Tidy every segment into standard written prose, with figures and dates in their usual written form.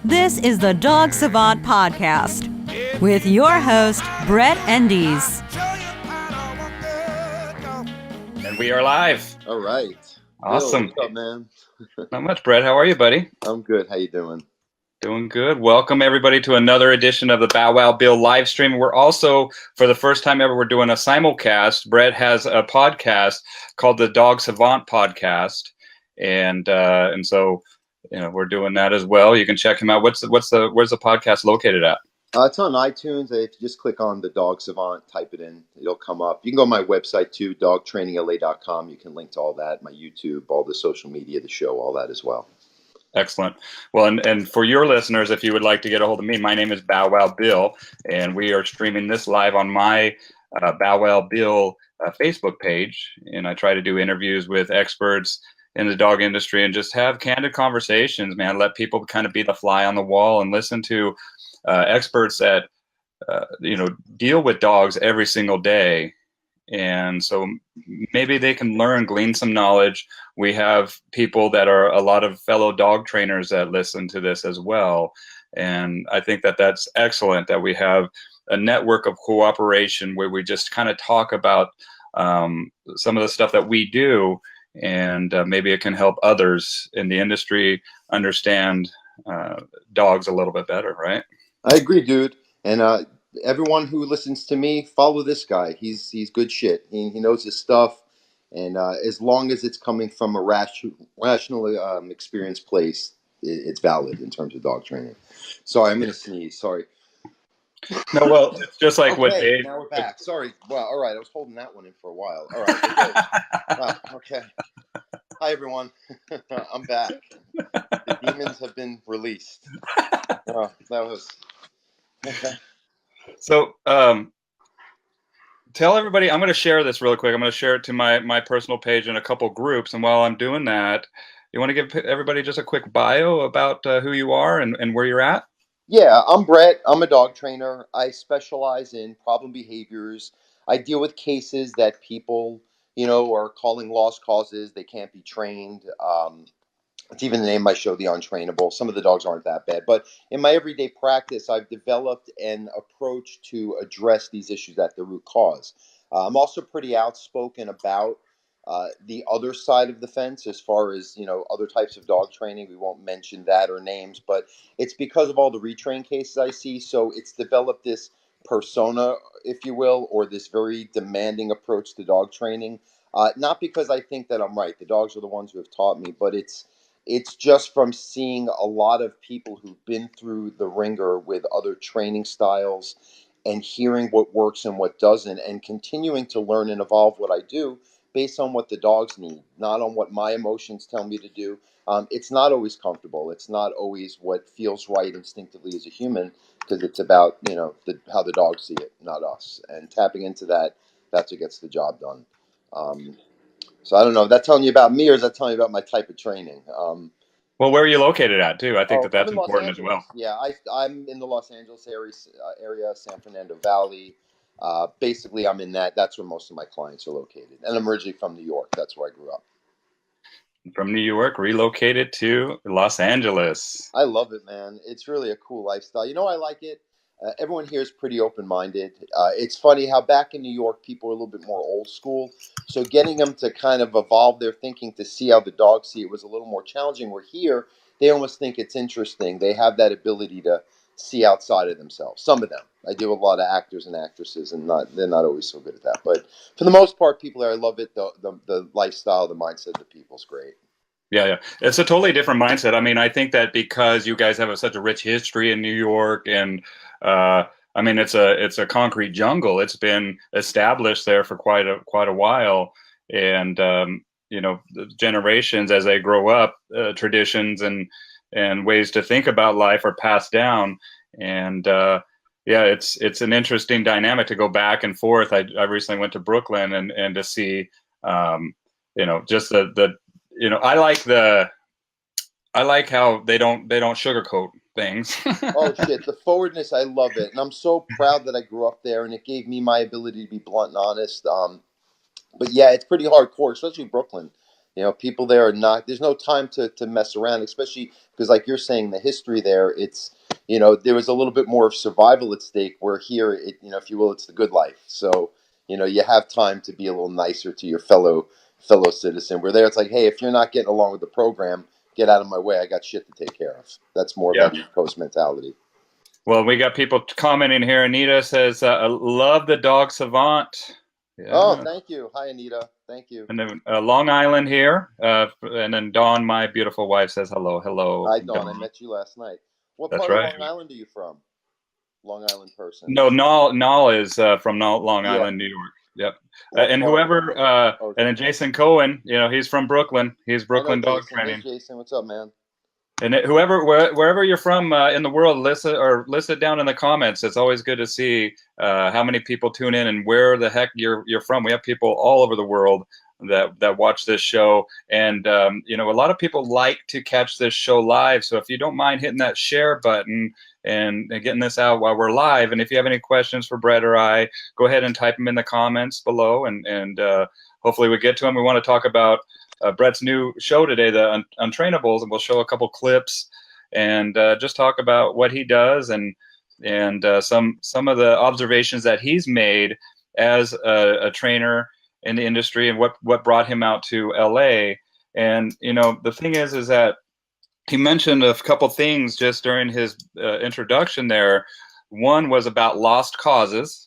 This is the Dog Savant Podcast with your host, Brett Endies. And we are live. All right. Awesome. Bill, what's up, man? Not much, Brett. How are you, buddy? I'm good. How you doing? Doing good. Welcome, everybody, to another edition of the Bow Wow Bill live stream. We're also, for the first time ever, we're doing a simulcast. Brett has a podcast called the Dog Savant Podcast, and so we're doing that as well. You can check him out. Where's the podcast located at? It's on iTunes. If you just click on the Dog Savant, type it in, it'll come up. You can go to my website too, dogtrainingla.com. You can link to all that, my YouTube, all the social media, the show, all that as well. Excellent. Well, and for your listeners, if you would like to get a hold of me, my name is Bow Wow Bill, and we are streaming this live on my Bow Wow Bill Facebook page. And I try to do interviews with experts in the dog industry and just have candid conversations, man. Let people kind of be the fly on the wall and listen to experts that, deal with dogs every single day. And so maybe they can glean some knowledge. We have people that are a lot of fellow dog trainers that listen to this as well. And I think that that's excellent that we have a network of cooperation where we just kind of talk about some of the stuff that we do. And maybe it can help others in the industry understand dogs a little bit better, right? I agree, dude. And everyone who listens to me, follow this guy. He's good shit. He knows his stuff. And as long as it's coming from a rationally experienced place, it's valid in terms of dog training. Sorry, I'm going to sneeze. Sorry. No, well, it's just like what Dave. Now we're back. Sorry. Well, all right. I was holding that one in for a while. All right. Okay. Hi, everyone. I'm back. The demons have been released. Oh, that was... So, tell everybody, I'm going to share this really quick. I'm going to share it to my personal page in a couple groups. And while I'm doing that, you want to give everybody just a quick bio about who you are and where you're at? Yeah, I'm Brett. I'm a dog trainer. I specialize in problem behaviors. I deal with cases that people, are calling lost causes. They can't be trained. It's even the name of my show, The Untrainable. Some of the dogs aren't that bad. But in my everyday practice, I've developed an approach to address these issues at the root cause. I'm also pretty outspoken about the other side of the fence as far as, other types of dog training. We won't mention that or names, but it's because of all the retrain cases I see. So it's developed this persona, if you will, or this very demanding approach to dog training. Not because I think that I'm right. The dogs are the ones who have taught me, but it's just from seeing a lot of people who've been through the ringer with other training styles and hearing what works and what doesn't, and continuing to learn and evolve what I do based on what the dogs need, not on what my emotions tell me to do. It's not always comfortable. It's not always what feels right instinctively as a human, because it's about, how the dogs see it, not us. And tapping into that, that's what gets the job done. So I don't know, is that telling you about me or is that telling you about my type of training? Well, where are you located at, too? I think that's important as well. Yeah, I'm in the Los Angeles area, San Fernando Valley. Basically, I'm in that's where most of my clients are located. And I'm originally from New York. That's where I grew up. From New York, relocated to Los Angeles. I love it, man. It's really a cool lifestyle. I like it. Everyone here is pretty open-minded. It's funny how back in New York, people are a little bit more old school. So getting them to kind of evolve their thinking to see how the dogs see it was a little more challenging. Where here, they almost think it's interesting. They have that ability to see outside of themselves. Some of them. I deal with a lot of actors and actresses, and they're not always so good at that. But for the most part, people there, I love it. The lifestyle, the mindset of the people's great. Yeah. It's a totally different mindset. I mean, I think that because you guys have such a rich history in New York, and it's a concrete jungle. It's been established there for quite a while, and the generations as they grow up, traditions and ways to think about life are passed down. And it's an interesting dynamic to go back and forth. I recently went to Brooklyn and to see just the I like how they don't sugarcoat things. Oh shit, the forwardness, I love it. And I'm so proud that I grew up there and it gave me my ability to be blunt and honest. But yeah, it's pretty hardcore, especially Brooklyn. People there are not. There's no time to mess around, especially because, like you're saying, the history there. It's there was a little bit more of survival at stake. Where here, if you will, it's the good life. So you have time to be a little nicer to your fellow citizen. Where there, it's like, hey, if you're not getting along with the program, get out of my way. I got shit to take care of. That's more of Yeah. that East Coast mentality. Well, we got people commenting here. Anita says, love the Dog Savant. Yeah. Oh, thank you. Hi, Anita. Thank you. And then Long Island here. And then Dawn, my beautiful wife, says hello. Hello. Hi, Dawn. I met you last night. What That's part right. of Long Island are you from? Long Island person. No, Nall is from Long Island, New York. Yep. And whoever, and then Jason Cohen, he's from Brooklyn. He's Brooklyn Dog Training. Hey, Jason, what's up, man? And wherever you're from in the world, list it down in the comments. It's always good to see how many people tune in and where the heck you're from. We have people all over the world that watch this show, and a lot of people like to catch this show live. So if you don't mind hitting that share button and getting this out while we're live, and if you have any questions for Brett or I, go ahead and type them in the comments below, and hopefully we get to them. We want to talk about Brett's new show today, the Untrainables, and we'll show a couple clips and just talk about what he does and some of the observations that he's made as a trainer in the industry and what brought him out to LA. And the thing is that he mentioned a couple things just during his introduction there. One was about lost causes.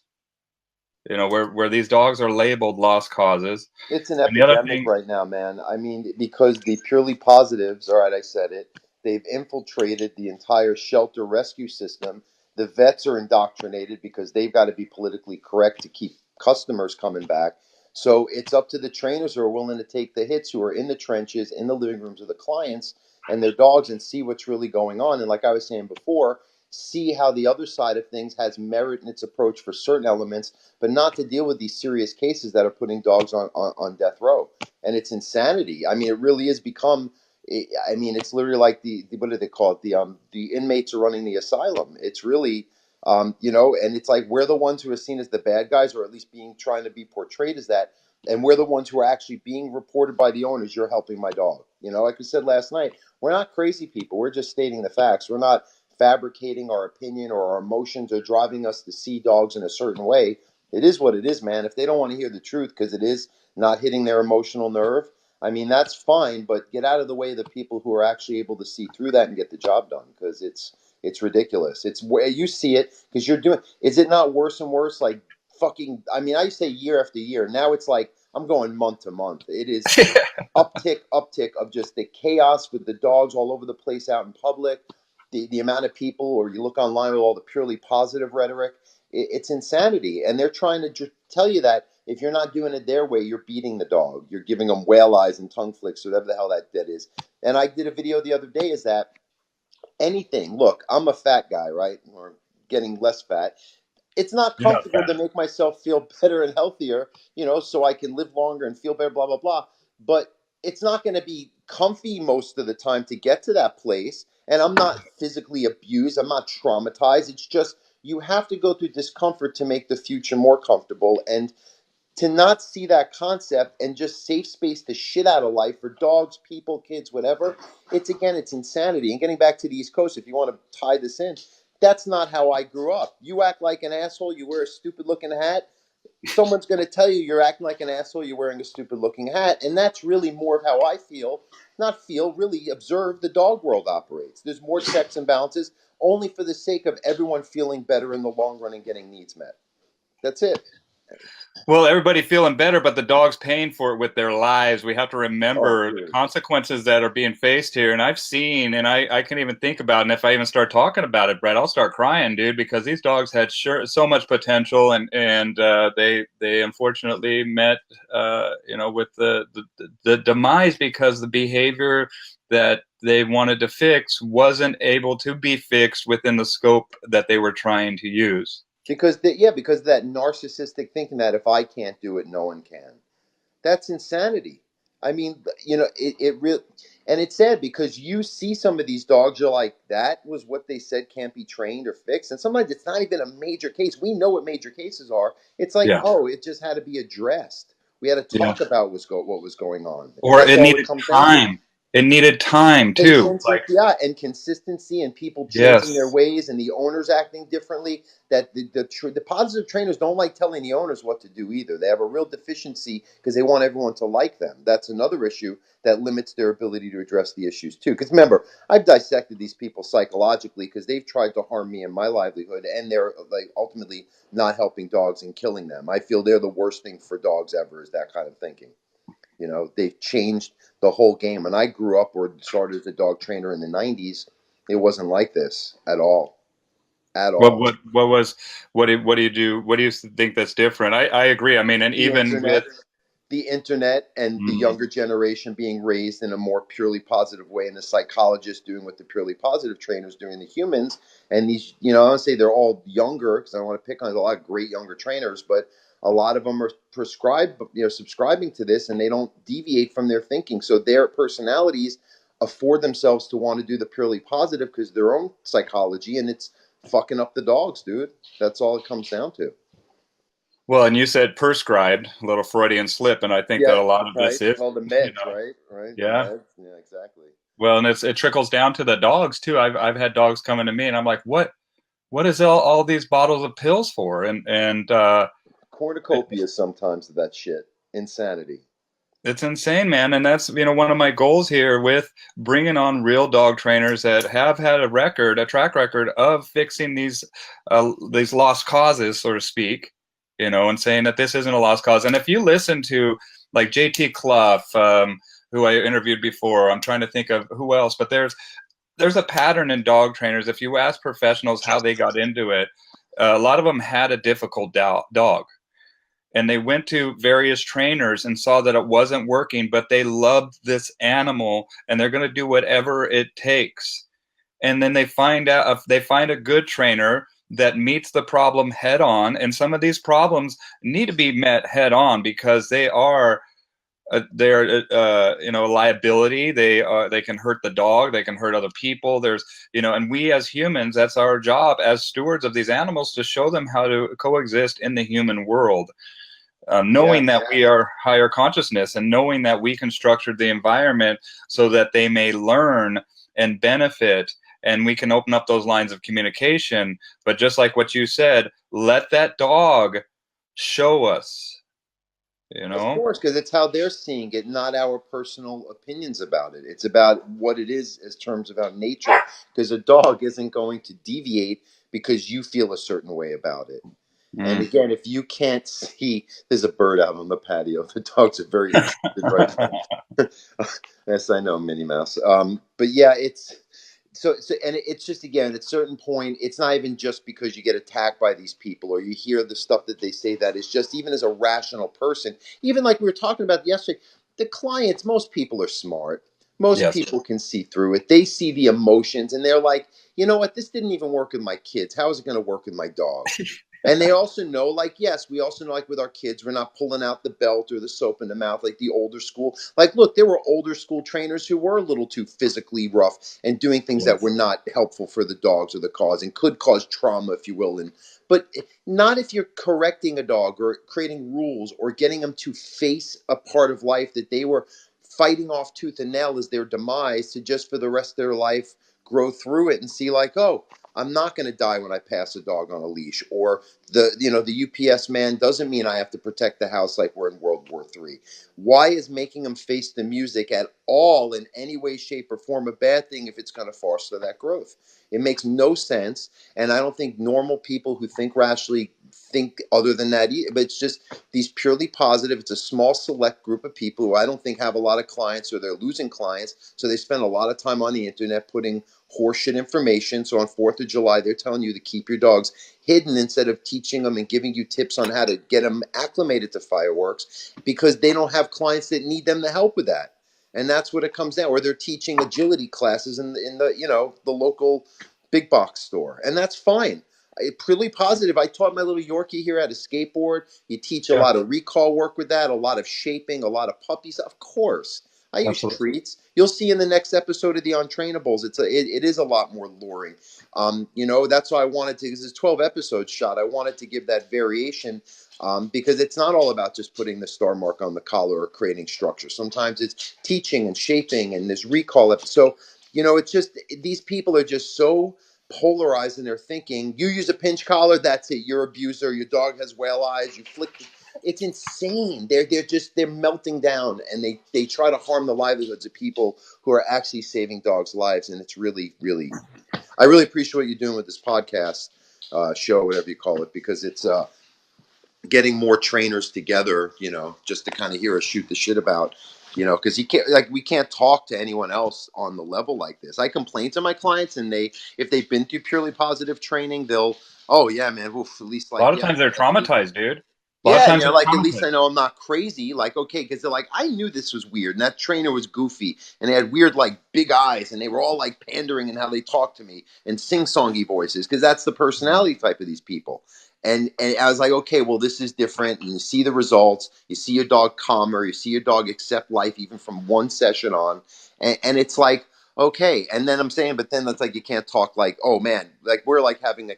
Where these dogs are labeled lost causes. It's an epidemic right now, man. I mean, because the purely positives, all right, I said it, they've infiltrated the entire shelter rescue system. The vets are indoctrinated because they've got to be politically correct to keep customers coming back. So it's up to the trainers who are willing to take the hits, who are in the trenches, in the living rooms of the clients and their dogs, and see what's really going on. And like I was saying before, see how the other side of things has merit in its approach for certain elements, but not to deal with these serious cases that are putting dogs on death row. And it's insanity. I mean, it really has become, it's literally like the what do they call it? The inmates are running the asylum. It's really, and it's like we're the ones who are seen as the bad guys, or at least trying to be portrayed as that. And we're the ones who are actually being reported by the owners, you're helping my dog. Like we said last night, we're not crazy people. We're just stating the facts. We're not fabricating our opinion or our emotions or driving us to see dogs in a certain way. It is what it is, man. If they don't want to hear the truth because it is not hitting their emotional nerve, that's fine, but get out of the way of the people who are actually able to see through that and get the job done, because it's ridiculous. It's where you see it because you're doing. Is it not worse and worse? Like fucking. I used to say year after year. Now it's like I'm going month to month. It is uptick of just the chaos with the dogs all over the place out in public. The amount of people, or you look online with all the purely positive rhetoric, it's insanity. And they're trying to tell you that if you're not doing it their way, you're beating the dog. You're giving them whale eyes and tongue flicks, whatever the hell that is. And I did a video the other day is that anything, look, I'm a fat guy, right? Or getting less fat. It's not comfortable to make myself feel better and healthier, so I can live longer and feel better, blah, blah, blah. But it's not going to be comfy most of the time to get to that place. And I'm not physically abused. I'm not traumatized. It's just you have to go through discomfort to make the future more comfortable. And to not see that concept and just safe space the shit out of life for dogs, people, kids, whatever, it's insanity. And getting back to the East Coast, if you want to tie this in, that's not how I grew up. You act like an asshole, you wear a stupid looking hat, someone's going to tell you you're acting like an asshole, you're wearing a stupid looking hat. And that's really more of how I really observe the dog world operates. There's more checks and balances only for the sake of everyone feeling better in the long run and getting needs met. That's it. Well, everybody feeling better, but the dog's paying for it with their lives. We have to remember the consequences that are being faced here. And I've seen, and I can even think about, and if I even start talking about it, Brett, I'll start crying, dude, because these dogs had so much potential, and they unfortunately met, with the demise because the behavior that they wanted to fix wasn't able to be fixed within the scope that they were trying to use. Because of that narcissistic thinking that if I can't do it, no one can. That's insanity. It really, and it's sad because you see some of these dogs, you're like, that was what they said can't be trained or fixed. And sometimes it's not even a major case. We know what major cases are. It's like, it just had to be addressed. We had to Yeah. talk about what was going on, and Or that's it all it needed comes down to. time. It needed time too. Patience, and Like, yeah, and consistency, and people changing their yes. ways, and the owners acting differently. That the positive trainers don't like telling the owners what to do either. They have a real deficiency because they want everyone to like them. That's another issue that limits their ability to address the issues too. Because remember, I've dissected these people psychologically because they've tried to harm me and my livelihood, and they're like ultimately not helping dogs and killing them. I feel they're the worst thing for dogs ever, is that kind of thinking. They've changed the whole game. When I grew up or started as a dog trainer in the 90s, it wasn't like this at all. At What all. what what was what do you do? What do you think that's different? I agree. I mean, and The even with internet. The internet and the mm, younger generation being raised in a more purely positive way, and the psychologists doing what the purely positive trainers doing, the humans. And these, I don't say they're all younger because I don't want to pick on, there's a lot of great younger trainers, but a lot of them are prescribed, subscribing to this, and they don't deviate from their thinking. So their personalities afford themselves to want to do the purely positive because their own psychology, and it's fucking up the dogs, dude. That's all it comes down to. well, and you said prescribed, a little Freudian slip, and I think that Yeah, a lot of right. this is, Well, the you meds, know, right? Right. The yeah. meds. Yeah, exactly. Well, and it trickles down to the dogs too. I've had dogs coming to me, and I'm like, what is all these bottles of pills for? And Cornucopia sometimes of that shit. Insanity. it's insane, man. And that's, one of my goals here with bringing on real dog trainers that have had a track record of fixing these lost causes, so to speak, and saying that this isn't a lost cause. And if you listen to like JT Clough, who I interviewed before, I'm trying to think of who else, but there's a pattern in dog trainers. If you ask professionals how they got into it, a lot of them had a difficult dog, and they went to various trainers and saw that it wasn't working, but they loved this animal and they're going to do whatever it takes. And then they find out if they find a good trainer that meets the problem head on. And some of these problems need to be met head on because they're a liability. They can hurt the dog, they can hurt other people. And we as humans, that's our job as stewards of these animals, to show them how to coexist in the human world. Yeah. Knowing that we are higher consciousness, and knowing that we can structure the environment so that they may learn and benefit, and we can open up those lines of communication. But just like what you said, let that dog show us, Of course, because it's how they're seeing it, not our personal opinions about it. It's about what it is as terms about nature. Because a dog isn't going to deviate because you feel a certain way about it. And Mm. again, if you can't see, there's a bird out on the patio. The dogs are very interested right now. Yes, I know, Minnie Mouse. But yeah, and it's just, again, at a certain point, it's not even just because you get attacked by these people or you hear the stuff that they say, that is just, even as a rational person, even like we were talking about yesterday, the clients, most people are smart. Most Yes. people can see through it. They see the emotions and they're like, you know what, this didn't even work with my kids. How is it going to work with my dog? And they also know, like, yes, we also know, like with our kids, we're not pulling out the belt or the soap in the mouth like the older school. Like, look, there were older school trainers who were a little too physically rough and doing things that were Yes. not helpful for the dogs or the cause, and could cause trauma, if you will. But not if you're correcting a dog or creating rules or getting them to face a part of life that they were fighting off tooth and nail as their demise, to just for the rest of their life grow through it and see, like, oh, I'm not going to die when I pass a dog on a leash, or the UPS man doesn't mean I have to protect the house like we're in World War III. Why is making them face the music at all in any way, shape, or form a bad thing if it's going to foster that growth? It makes no sense, and I don't think normal people who think rationally think other than that. But it's just these purely positive. It's a small select group of people who I don't think have a lot of clients, or they're losing clients, so they spend a lot of time on the internet putting horseshit information. So on 4th of July, they're telling you to keep your dogs hidden instead of teaching them and giving you tips on how to get them acclimated to fireworks, because they don't have clients that need them to help with that. And that's what it comes down. Or they're teaching agility classes in the local big box store, and that's fine. Purely positive. I taught my little Yorkie here how to skateboard. You teach a Yeah. lot of recall work with that, a lot of shaping, a lot of puppies, of course. I use Absolutely. treats. You'll see in the next episode of the Untrainables, it is a lot more luring. That's why I wanted to, because it's 12 episodes shot. I wanted to give that variation, because it's not all about just putting the star mark on the collar or creating structure. Sometimes it's teaching and shaping and this recall. So, it's just, these people are just so polarized in their thinking. You use a pinch collar, that's it. You're an abuser. Your dog has whale eyes. You flick. It's insane. They're melting down, and they try to harm the livelihoods of people who are actually saving dogs' lives. And it's really, really, I really appreciate what you're doing with this podcast show, whatever you call it, because it's getting more trainers together, just to kind of hear us shoot the shit about, because we can't talk to anyone else on the level like this. I complain to my clients, and if they've been through purely positive training, they'll, oh yeah, man, at least A lot of times they're traumatized, dude. A lot of yeah, times they're like, at least traumatized. I know I'm not crazy. Like, okay, because they're like, I knew this was weird, and that trainer was goofy, and they had weird, like, big eyes, and they were all like pandering in how they talked to me and sing-songy voices, because that's the personality type of these people. And I was like, okay, well, this is different, and you see the results. You see your dog calmer. You see your dog accept life even from one session on, and it's like, okay. And then I'm saying, but then that's like, you can't talk like, oh man, like we're like having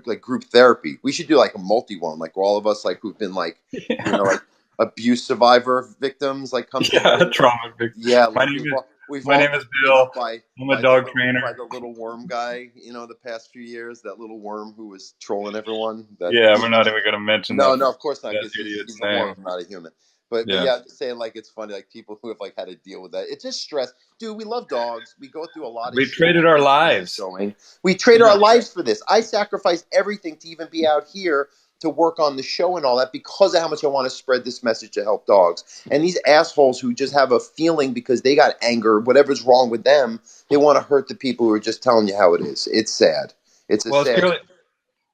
like group therapy. We should do like a multi one, like all of us, like who've been like, Yeah. like abuse survivor victims, like come Yeah, together. trauma. Yeah, My like name is we've my all name been is beat Bill. up by I'm a dog trainer. the little worm guy, the past few years, that little worm who was trolling everyone. Yeah, we're not even going to mention No, of course not, that because idiot's he's a name. worm, not a human. But Yeah. yeah, I'm just saying, like, it's funny, like people who have like had to deal with that. It's just stress, dude. We love dogs. We go through a lot of We shit. traded our lives. We traded Yeah. our lives for this. I sacrificed everything to even be out here to work on the show and all that, because of how much I want to spread this message to help dogs. And these assholes who just have a feeling because they got anger, whatever's wrong with them, they want to hurt the people who are just telling you how it is. It's sad. It's a Well, it's sad. purely.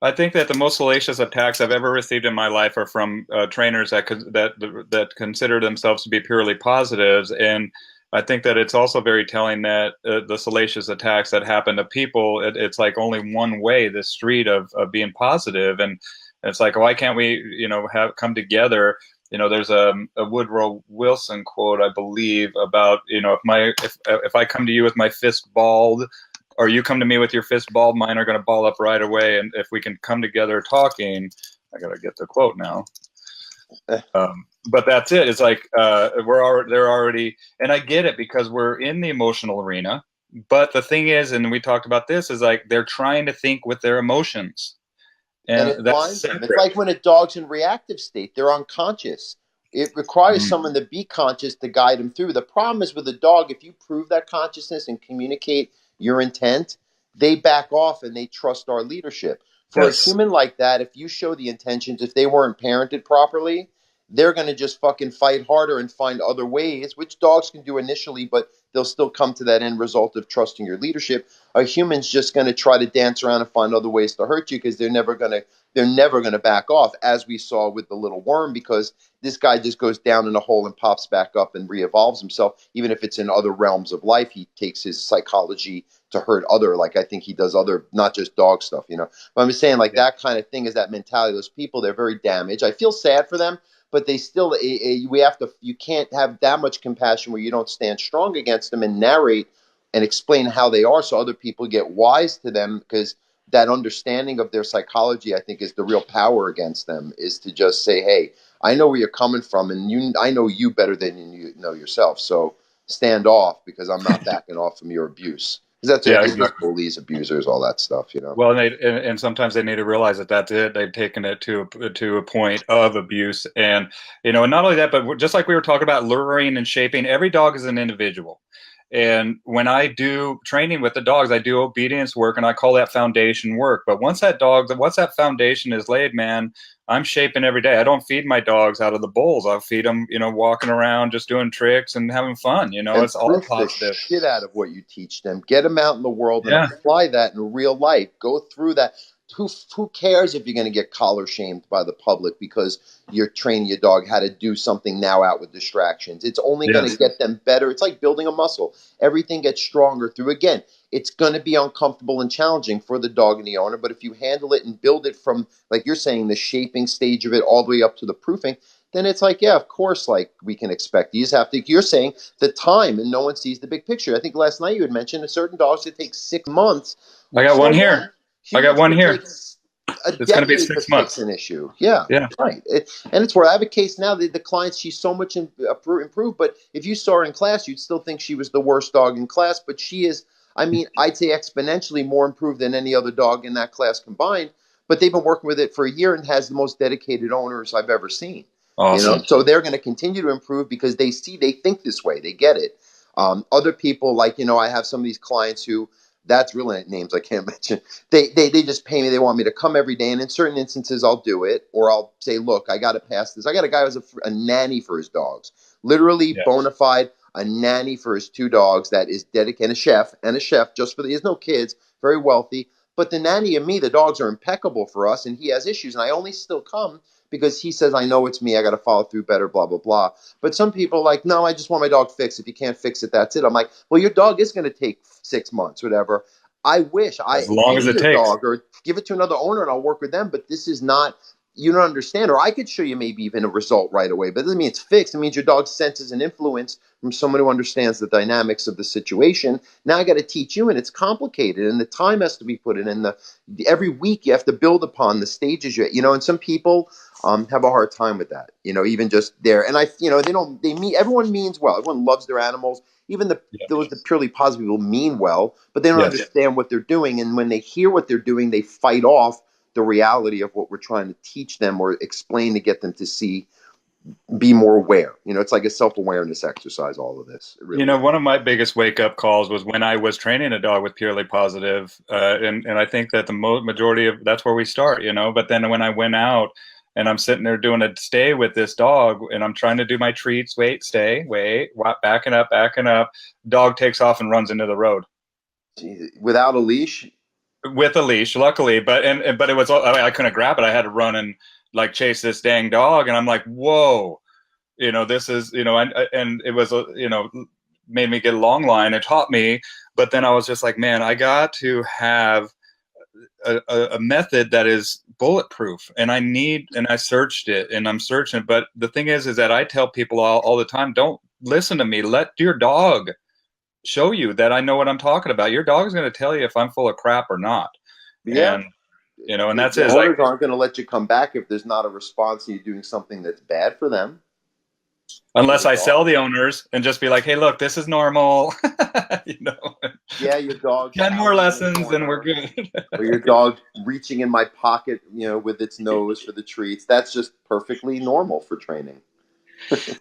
I think that the most salacious attacks I've ever received in my life are from trainers that consider themselves to be purely positives, and I think that it's also very telling that the salacious attacks that happen to people, it's like only one way, the street of being positive, and it's like, why can't we, have come together? There's a Woodrow Wilson quote, I believe, about, if I come to you with my fist balled, or you come to me with your fist balled, mine are going to ball up right away. And if we can come together talking, I got to get the quote now. But that's it. It's like they're already, and I get it, because we're in the emotional arena. But the thing is, and we talked about this, is like they're trying to think with their emotions, And and it that's blinds them. It's separate. like when a dog's in reactive state, they're unconscious. It requires someone to be conscious to guide them through. The problem is with a dog, if you prove that consciousness and communicate your intent, they back off and they trust our leadership. For a Yes. human like that, if you show the intentions, if they weren't parented properly, they're going to just fucking fight harder and find other ways, which dogs can do initially, but they'll still come to that end result of trusting your leadership. A human's just going to try to dance around and find other ways to hurt you, because they're never going to back off, as we saw with the little worm, because this guy just goes down in a hole and pops back up and re-evolves himself. Even if it's in other realms of life, he takes his psychology to hurt other, like I think he does other, not just dog stuff, But I'm just saying, like, that kind of thing is that mentality. Those people, they're very damaged. I feel sad for them, but they still, you can't have that much compassion where you don't stand strong against them and narrate and explain how they are, so other people get wise to them, because that understanding of their psychology, I think, is the real power against them, is to just say, hey, I know where you're coming from, and I know you better than you know yourself. So stand off, because I'm not backing off from your abuse. Because that's Yeah, it. It's just exactly. bullies, abusers, all that stuff, Well, and sometimes they need to realize that that's it. They've taken it to a point of abuse, and and not only that, but just like we were talking about luring and shaping, every dog is an individual. And when I do training with the dogs, I do obedience work, and I call that foundation work. But once that foundation is laid, man, I'm shaping every day. I don't feed my dogs out of the bowls. I'll feed them, walking around, just doing tricks and having fun. and It's all proof the positive. shit out of what you teach them. Get them out in the world and Yeah. apply that in real life. Go through that. Who cares if you're going to get collar shamed by the public because you're training your dog how to do something now out with distractions? It's only going to Yes. get them better. It's like building a muscle. Everything gets stronger through, again, it's going to be uncomfortable and challenging for the dog and the owner, but if you handle it and build it from, like you're saying, the shaping stage of it all the way up to the proofing, then it's like, yeah, of course, like we can expect. You just have to, you're saying the time and no one sees the big picture. I think last night you had mentioned a certain dogs that take 6 months. I got So one what? here. I got Humans one could here. take a It's going to be decade to 6 fix months. an issue. Yeah, Yeah. right. And it's where I have a case now. The client, she's so much improved, but if you saw her in class, you'd still think she was the worst dog in class. But she is, I mean, I'd say exponentially more improved than any other dog in that class combined. But they've been working with it for a year and has the most dedicated owners I've ever seen. Awesome. So they're going to continue to improve because they think this way, they get it. Other people, like, I have some of these clients who, that's really names I can't mention. They just pay me. They want me to come every day, and in certain instances, I'll do it, or I'll say, "Look, I got to pass this." I got a guy who's a nanny for his dogs, literally bona fide a nanny for his 2 dogs. That is dedicated, and a chef just for he has no kids, very wealthy. But the nanny and me, the dogs are impeccable for us, and he has issues, and I only still come because he says, "I know it's me. I got to follow through better." Blah blah blah. But some people are like, "No, I just want my dog fixed. If you can't fix it, that's it." I'm like, "Well, your dog is going to take 6 months, whatever." I wish As long as it your takes. dog or give it to another owner and I'll work with them. But this is not, you don't understand. Or I could show you maybe even a result right away, but it doesn't mean it's fixed. It means your dog senses an influence from someone who understands the dynamics of the situation. Now I got to teach you, and it's complicated, and the time has to be put in, and every week you have to build upon the stages. And some people have a hard time with that. Even just there, and everyone means well. Everyone loves their animals. Even those that purely positive people mean well, but they don't understand what they're doing. And when they hear what they're doing, they fight off the reality of what we're trying to teach them or explain to get them to see, be more aware. It's like a self-awareness exercise, all of this. Really One of my biggest wake-up calls was when I was training a dog with purely positive, and I think that the majority of that's where we start, But then when I went out and I'm sitting there doing a stay with this dog, and I'm trying to do my treats, wait, backing up, dog takes off and runs into the road. Without a leash? With a leash, luckily, but it was, I couldn't grab it. I had to run and like chase this dang dog, and I'm like, whoa. This is, and it was, made me get a long line. It taught me, but then I was just like, man, I got to have a method that is bulletproof, and I searched it, and I'm searching. But the thing is that I tell people all the time, don't listen to me. Let your dog show you that I know what I'm talking about. Your dog is going to tell you if I'm full of crap or not. Yeah. And that's it. Owners aren't going to let you come back if there's not a response and you're doing something that's bad for them. Unless I sell the owners and just be like, hey, look, this is normal. Yeah, your dog. 10 more lessons and we're good. Or your dog reaching in my pocket, with its nose for the treats. That's just perfectly normal for training.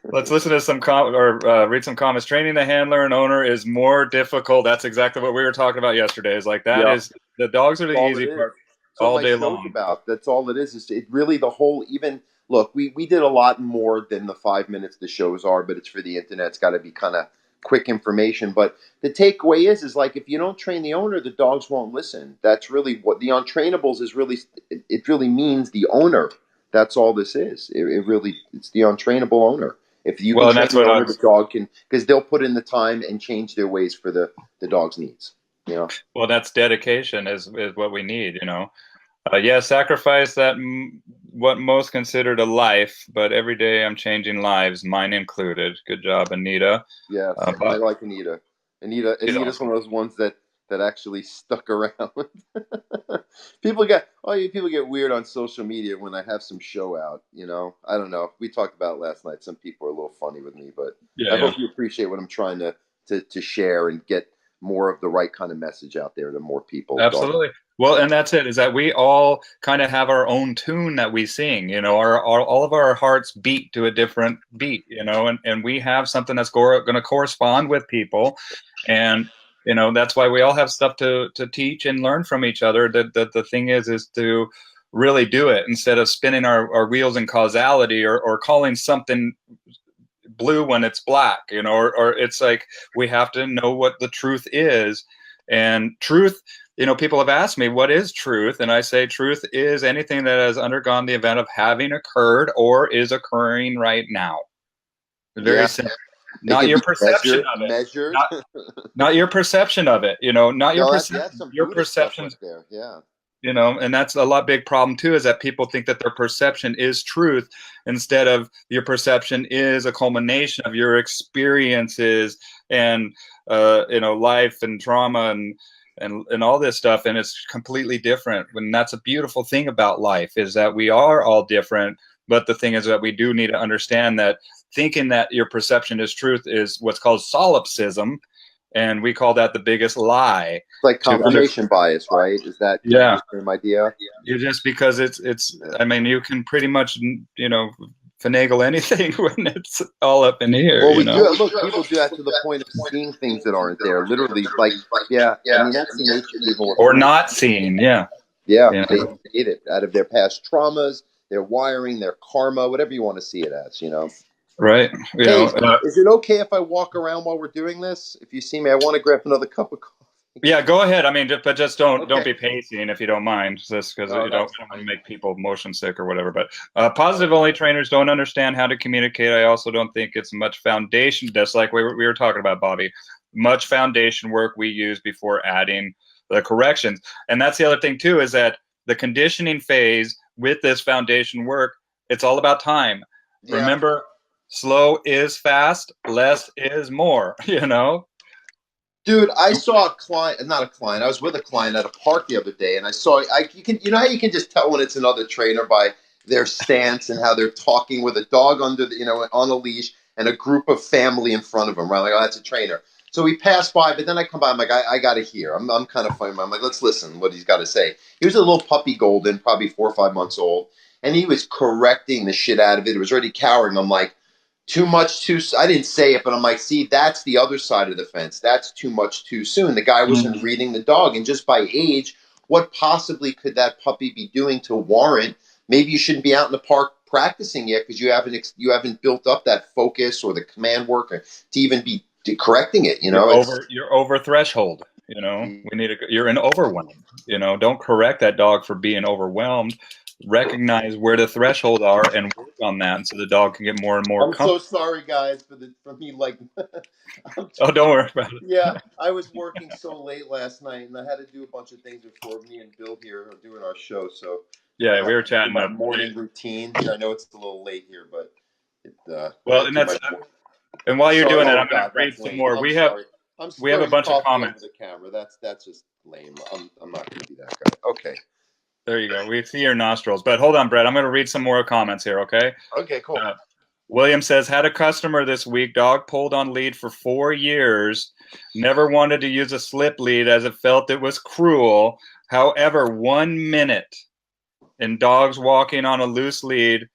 Let's listen to read some comments. Training the handler and owner is more difficult. That's exactly what we were talking about yesterday. Is like that is the dogs are the easy part all day long. That's all it is. It really the whole even. Look, we did a lot more than the 5 minutes the shows are, but it's for the internet. It's got to be kind of quick information. But the takeaway is like if you don't train the owner, the dogs won't listen. That's really what the untrainables is really. It really means the owner. That's all this is. It's the untrainable owner. If you can train the owner, the dog can, because they'll put in the time and change their ways for the dog's needs. Well, that's dedication is what we need. Sacrifice that what most considered a life, but every day I'm changing lives, mine included. Good job, Anita. Yeah, I like Anita. Anita's one of those ones that actually stuck around. People get weird on social media when I have some show out. I don't know. We talked about it last night. Some people are a little funny with me, but I hope you appreciate what I'm trying to share and get more of the right kind of message out there to more people. Absolutely. Well, and that's it, is that we all kind of have our own tune that we sing, all of our hearts beat to a different beat, and we have something that's going to correspond with people. And, that's why we all have stuff to teach and learn from each other. The thing is to really do it instead of spinning our wheels in causality or calling something blue when it's black, or it's like we have to know what the truth is. And truth, people have asked me, what is truth? And I say truth is anything that has undergone the event of having occurred or is occurring right now. Very simple. Not your perception of it. Not your perception of it, not your perception. Your perception. There. Yeah. You know, and that's a big problem too, is that people think that their perception is truth instead of your perception is a culmination of your experiences and life and trauma and all this stuff, and it's completely different. And that's a beautiful thing about life, is that we are all different, but the thing is that we do need to understand that thinking that your perception is truth is what's called solipsism, and we call that the biggest lie. It's like confirmation bias, right? Is that the same idea? Just because it's I mean, you can pretty much finagle anything when it's all up in the air. Well, we do. Look, people do that to the point of seeing things that aren't there. Literally, like, yeah. I mean, that's the nature of people. Or not seeing, yeah. They get it out of their past traumas, their wiring, their karma, whatever you want to see it as, Right. Is it okay if I walk around while we're doing this? If you see me, I want to grab another cup of coffee. Yeah, go ahead. I mean, but just don't be pacing if you don't mind, just because you don't want to make people motion sick or whatever. But positive only trainers don't understand how to communicate. I also don't think it's much foundation, just like we were talking about, Bobby. Much foundation work we use before adding the corrections. And that's the other thing too, is that the conditioning phase with this foundation work, it's all about time. Yeah. Remember, slow is fast, less is more, Dude, I saw a client, not a client. I was with a client at a park the other day, and I saw, you know how you can just tell when it's another trainer by their stance and how they're talking with a dog under on a leash and a group of family in front of them, right? Like, oh, that's a trainer. So we passed by, but then I come by, I'm like, I got to hear. I'm kind of funny. I'm like, let's listen what he's got to say. He was a little puppy golden, probably 4 or 5 months old, and he was correcting the shit out of it. It was already cowering. I'm like, too much too. I didn't say it, but I'm like, see, that's the other side of the fence. That's too much too soon. The guy wasn't reading the dog, and just by age, what possibly could that puppy be doing to warrant? Maybe you shouldn't be out in the park practicing yet because you haven't built up that focus or the command work to even be correcting it. You're over threshold. You're in overwhelm. Don't correct that dog for being overwhelmed. Recognize where the thresholds are and work on that, and so the dog can get more and more comfortable. So sorry, guys, for me. Like, oh, don't worry about it. Yeah, I was working so late last night, and I had to do a bunch of things before me and Bill here are doing our show. So yeah, we were chatting my morning routine. I know it's a little late here, but and while you're doing that, I'm going to read some more. We have a bunch of comments. The camera. That's just lame. I'm not going to be that guy. Okay. There you go. We see your nostrils. But hold on, Brett. I'm going to read some more comments here, okay? Okay, cool. William says, had a customer this week. Dog pulled on lead for 4 years. Never wanted to use a slip lead as it felt it was cruel. However, 1 minute in dogs walking on a loose lead,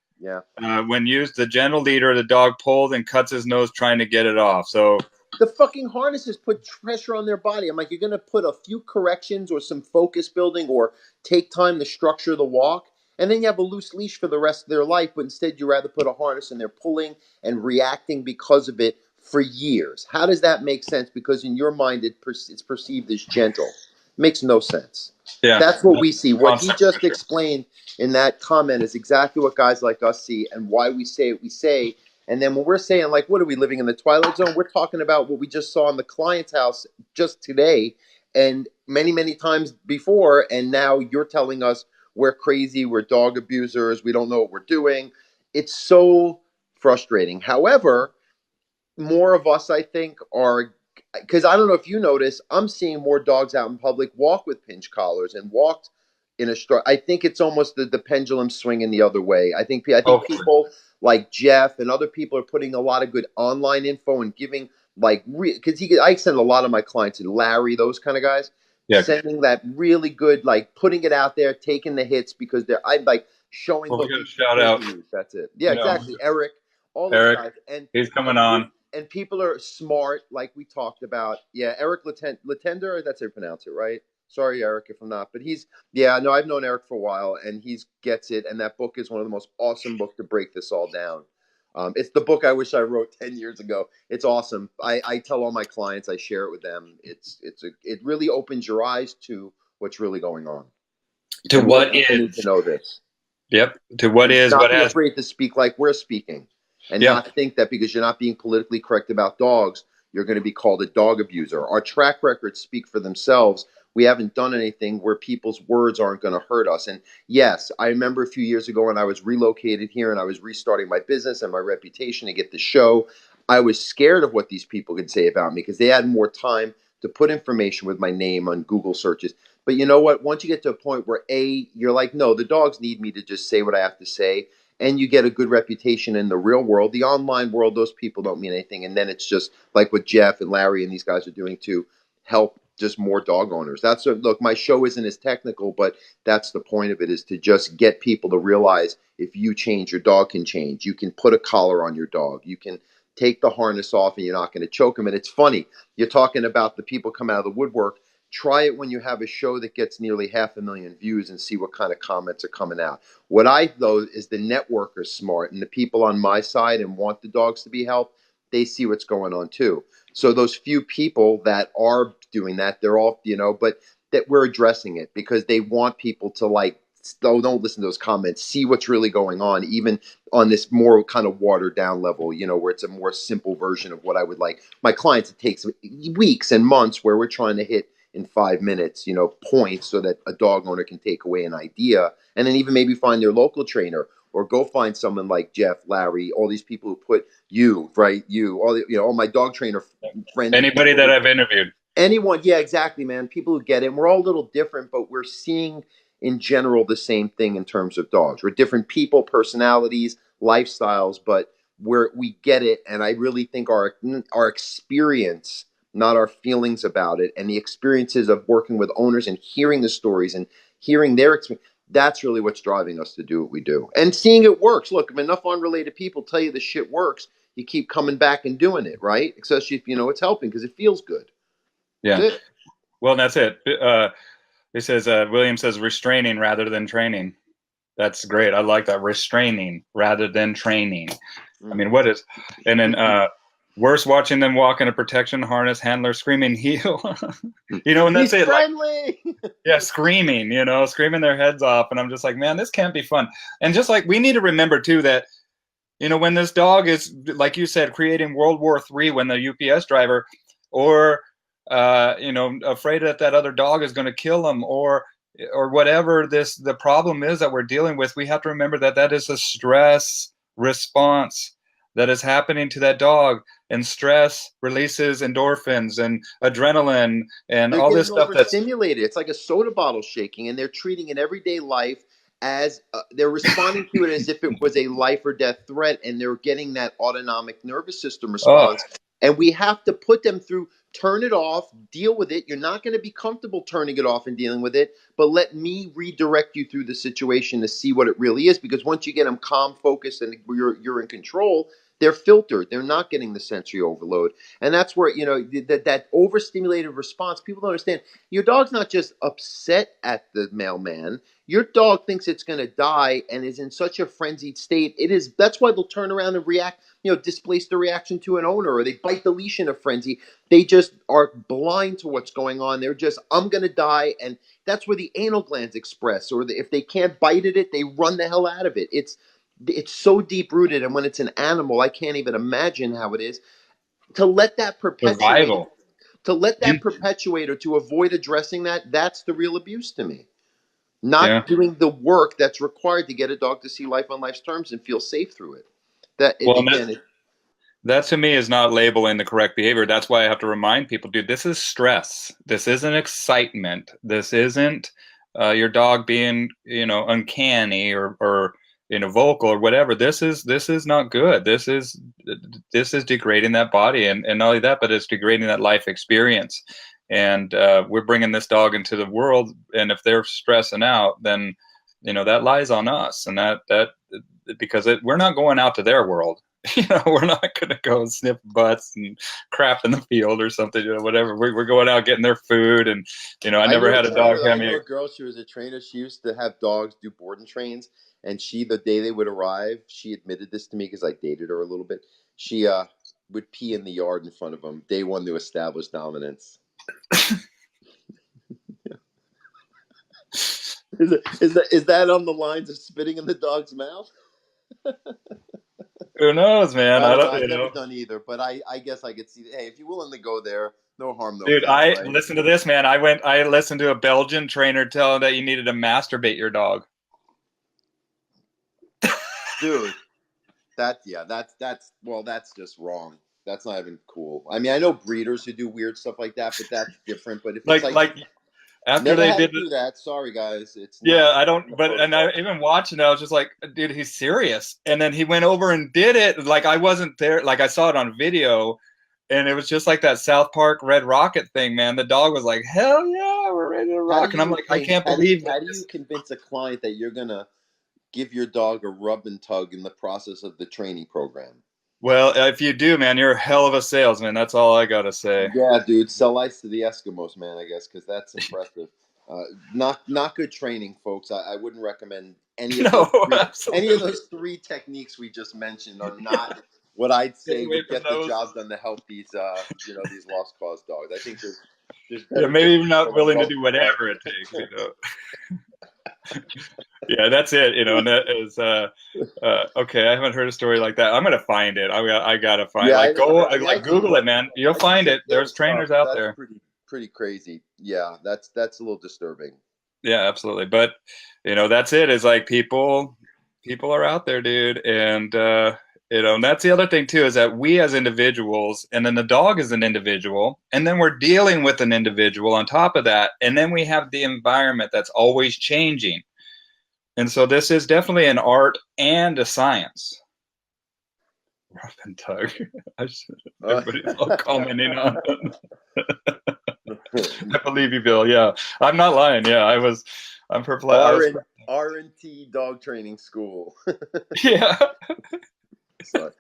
when used, the gentle leader, the dog pulls and cuts his nose trying to get it off. So the fucking harnesses put pressure on their body. I'm like, you're going to put a few corrections or some focus building or take time to structure the walk, and then you have a loose leash for the rest of their life, but instead you rather put a harness and they're pulling and reacting because of it for years. How does that make sense? Because in your mind, it's perceived as gentle. It makes no sense. Yeah, that's what we see. What he just explained in that comment is exactly what guys like us see and why we say what we say. And then when we're saying, like, what are we living in the twilight zone? We're talking about what we just saw in the client's house just today and many, many times before. And now you're telling us we're crazy, we're dog abusers, we don't know what we're doing. It's so frustrating. However, more of us, I think, are, because I don't know if you notice, I'm seeing more dogs out in public walk with pinch collars and walked in a strut. I think it's almost the pendulum swinging the other way. I think people like Jeff and other people are putting a lot of good online info and giving because I send a lot of my clients to Larry, those kind of guys, sending that really good, like putting it out there, taking the hits because I'm like showing. Well, we got a shout out. That's it. Yeah, exactly. Eric, all those guys, and he's coming on. And people are smart, like we talked about. Yeah, Eric Latender, that's how you pronounce it, right? Sorry, Eric, if I'm not. But I've known Eric for a while, and he gets it. And that book is one of the most awesome books to break this all down. It's the book I wish I wrote 10 years ago. It's awesome. I tell all my clients, I share it with them. It really opens your eyes to what's really going on. To and what is. Need to know this. Yep. To what is. Not what be has. afraid to speak like we're speaking. And not think that because you're not being politically correct about dogs, you're going to be called a dog abuser. Our track records speak for themselves. We haven't done anything where people's words aren't going to hurt us. And yes, I remember a few years ago when I was relocated here and I was restarting my business and my reputation to get the show. I was scared of what these people could say about me because they had more time to put information with my name on Google searches. But you know what? Once you get to a point where you're like, no, the dogs need me to just say what I have to say, and you get a good reputation in the real world. The online world, those people don't mean anything. And then it's just like what Jeff and Larry and these guys are doing to help just more dog owners. Look, my show isn't as technical, but that's the point of it, is to just get people to realize if you change, your dog can change. You can put a collar on your dog. You can take the harness off and you're not going to choke them. And it's funny, you're talking about the people come out of the woodwork. Try it when you have a show that gets nearly 500,000 views and see what kind of comments are coming out. What I know is the network are smart, and the people on my side and want the dogs to be helped, they see what's going on too. So those few people that are doing that, they're all, but that we're addressing it because they want people to don't listen to those comments, see what's really going on, even on this more kind of watered down level, where it's a more simple version of what I would like my clients. It takes weeks and months where we're trying to hit in 5 minutes, points so that a dog owner can take away an idea and then even maybe find their local trainer or go find someone like Jeff, Larry, all these people who put all my dog trainer friends. Anybody that I've interviewed. Anyone. Yeah, exactly, man. People who get it. And we're all a little different, but we're seeing in general the same thing in terms of dogs. We're different people, personalities, lifestyles, but we get it. And I really think our experience, not our feelings about it, and the experiences of working with owners and hearing the stories and hearing their experience, that's really what's driving us to do what we do. And seeing it works. Look, if enough unrelated people tell you the shit works, you keep coming back and doing it, right? Especially if it's helping because it feels good. Yeah. Well, that's it. It says, William says, restraining rather than training. That's great. I like that. Restraining rather than training. I mean, what is, and then, worse, watching them walk in a protection harness, handler screaming heel, and that's it. Friendly. Yeah, screaming, screaming their heads off. And I'm just like, man, this can't be fun. And just like, we need to remember too that, when this dog is, like you said, creating World War III, when the UPS driver or, afraid that other dog is going to kill him or whatever the problem is that we're dealing with, we have to remember that is a stress response that is happening to that dog, and stress releases endorphins and adrenaline and all this stuff that's stimulated. It's like a soda bottle shaking, and they're treating it everyday life as they're responding to it as if it was a life or death threat, and they're getting that autonomic nervous system response. And we have to put them through, turn it off, deal with it. You're not going to be comfortable turning it off and dealing with it, but let me redirect you through the situation to see what it really is. Because once you get them calm, focused, and you're in control, they're filtered. They're not getting the sensory overload. And that's where, that overstimulated response, people don't understand. Your dog's not just upset at the mailman. Your dog thinks it's going to die and is in such a frenzied state. That's why they'll turn around and react, displace the reaction to an owner, or they bite the leash in a frenzy. They just are blind to what's going on. They're just, I'm going to die. And that's where the anal glands express, or if they can't bite at it, they run the hell out of it. It's so deep rooted. And when it's an animal, I can't even imagine how it is to let that perpetuate. Survival. To let that perpetuate, or to avoid addressing that's the real abuse to me. Not doing the work that's required to get a dog to see life on life's terms and feel safe through it. That to me is not labeling the correct behavior. That's why I have to remind people, dude, this is stress. This isn't excitement. This isn't your dog being, uncanny or vocal or whatever. This is not good. This is degrading that body, and not only that, but it's degrading that life experience. And we're bringing this dog into the world, and if they're stressing out, then that lies on us, and that because we're not going out to their world. We're not going to go sniff butts and crap in the field or something, whatever. We're going out getting their food, and I never had a dog. I know a girl. She was a trainer. She used to have dogs do board and trains, and the day they would arrive, she admitted this to me because I dated her a little bit. She would pee in the yard in front of them. Day one to establish dominance. Is that on the lines of spitting in the dog's mouth? Who knows, man? I've never done either, but I guess I could see. Hey, if you're willing to go there, No harm, no Dude, foul, I right? listen to this, man. I listened to a Belgian trainer tell that you needed to masturbate your dog. Dude, that's just wrong. That's not even cool. I mean, I know breeders who do weird stuff like that, but that's different. But if it's Like after never they had to did do that. Sorry, guys, it's yeah, not I don't, in the but, and I protocol. even watching it, I was just like, dude, he's serious. And then he went over and did it. Like, I wasn't there. Like, I saw it on video, and it was just like that South Park Red Rocket thing, man. The dog was like, hell yeah, we're ready to How do rock. And I'm you like, I can't how do you believe how do you this. convince a client that you're gonna give your dog a rub and tug in the process of the training program? Well, if you do, man, you're a hell of a salesman. That's all I got to say. Yeah, dude, sell ice to the Eskimos, man. I guess because that's impressive. Not good training, folks. I wouldn't recommend No, any of absolutely. those three techniques we just mentioned are not what I'd Stay say away would from get the those. job done to help these these lost cause dogs. I think there's Yeah, better maybe techniques you're not for the willing to rope do and tug. whatever it takes, you know. Yeah, that's it, you know, and that is okay, I haven't heard a story like that. I'm gonna find it. I gotta find Yeah, like I mean, I like see Google it, man. You'll find it. their There's stuff. trainers out That's there. pretty crazy. Yeah, that's a little disturbing. Yeah, absolutely. But you know, that's it. Is like people are out there, dude. And you know, and that's the other thing too, is that we as individuals, and then the dog is an individual, and then we're dealing with an individual on top of that, and then we have the environment that's always changing. And so this is definitely an art and a science. Rough and tug. Uh, Everybody's all commenting on it. I believe you, Bill. Yeah, I'm not lying. Yeah, I'm perplexed. I was. R&T dog training school. Yeah, Sorry.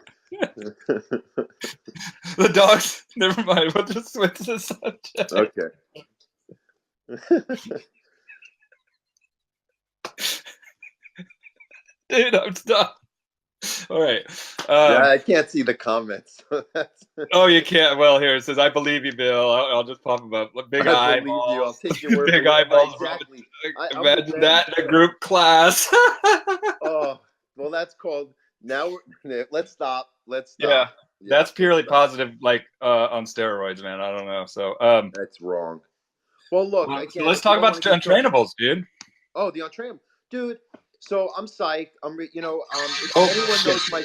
the dogs. Never mind. We'll just switch the subject. Okay. Dude, I'm done. All right. Yeah, I can't see the comments. Oh, you can't. Well, here it says, "I believe you, Bill." I'll just pop them up. Big I believe you. I'll eyeballs. take your word Big for it. Right, eyeballs. exactly. I'm with Imagine them. that in a group class. Oh, well, that's called. Now let's stop. Let's Yeah, stop. Yeah, that's let's purely stop. positive, like on steroids, man. I don't know. So, That's wrong. Well, look, so again, let's if you talk don't about want to get so. untrainables, dude. Oh, the Untrainable, dude. So I'm psyched. If Oh, anyone shit. knows my.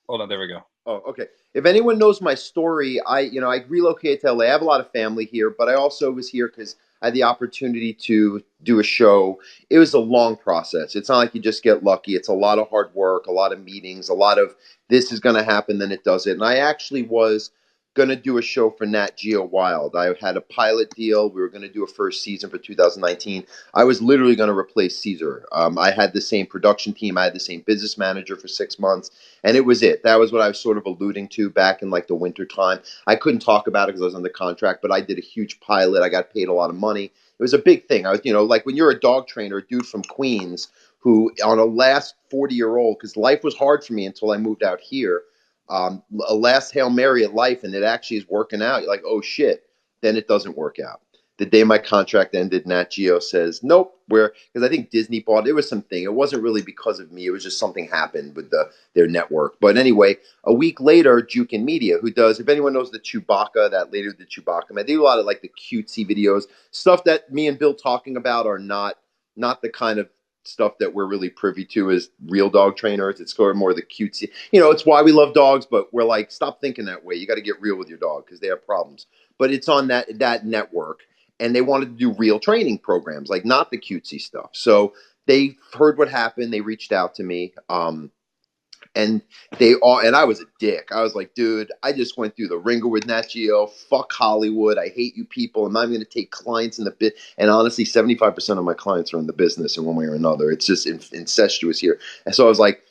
Hold on. There we go. Oh, okay. If anyone knows my story, I relocated to LA. I have a lot of family here, but I also was here because I had the opportunity to do a show. It was a long process. It's not like you just get lucky. It's a lot of hard work, a lot of meetings, a lot of this is going to happen, then it does it. And I actually was going to do a show for Nat Geo Wild. I had a pilot deal. We were going to do a first season for 2019. I was literally going to replace Caesar. I had the same production team. I had the same business manager for 6 months. And it was it. That was what I was sort of alluding to back in like the winter time. I couldn't talk about it because I was under contract, but I did a huge pilot. I got paid a lot of money. It was a big thing. I was, like when you're a dog trainer, a dude from Queens who on a last 40-year-old, because life was hard for me until I moved out here, a last Hail Mary at life, and it actually is working out. You're like, oh shit, then it doesn't work out. The day my contract ended, Nat Geo says, nope, because I think Disney bought it. Was something. It wasn't really because of me. It was just something happened with their network. But anyway, a week later, Jukin Media, who does, if anyone knows the Chewbacca, that lady with the Chewbacca, man, they do a lot of like the cutesy videos, stuff that me and Bill talking about are not the kind of stuff that we're really privy to as real dog trainers. It's sort of more the cutesy. It's why we love dogs, but we're like, stop thinking that way. You got to get real with your dog because they have problems. But it's on that network. And they wanted to do real training programs, like not the cutesy stuff. So they heard what happened. They reached out to me. And I was a dick. I was like, dude, I just went through the ringer with Nat Geo. Fuck Hollywood. I hate you people. And I'm going to take clients in the bit. And honestly, 75% of my clients are in the business in one way or another. It's just incestuous here. And so I was like,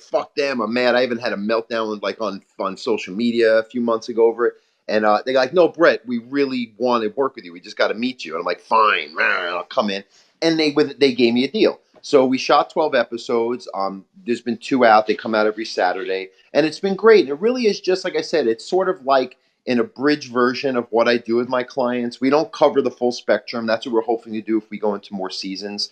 fuck them. I'm mad. I even had a meltdown like on social media a few months ago over it. And they're like, no, Brett, we really want to work with you. We just got to meet you. And I'm like, fine, I'll come in. And they gave me a deal. So we shot 12 episodes. There's been 2 out. They come out every Saturday. And it's been great. And it really is just, like I said, it's sort of like an abridged version of what I do with my clients. We don't cover the full spectrum. That's what we're hoping to do if we go into more seasons,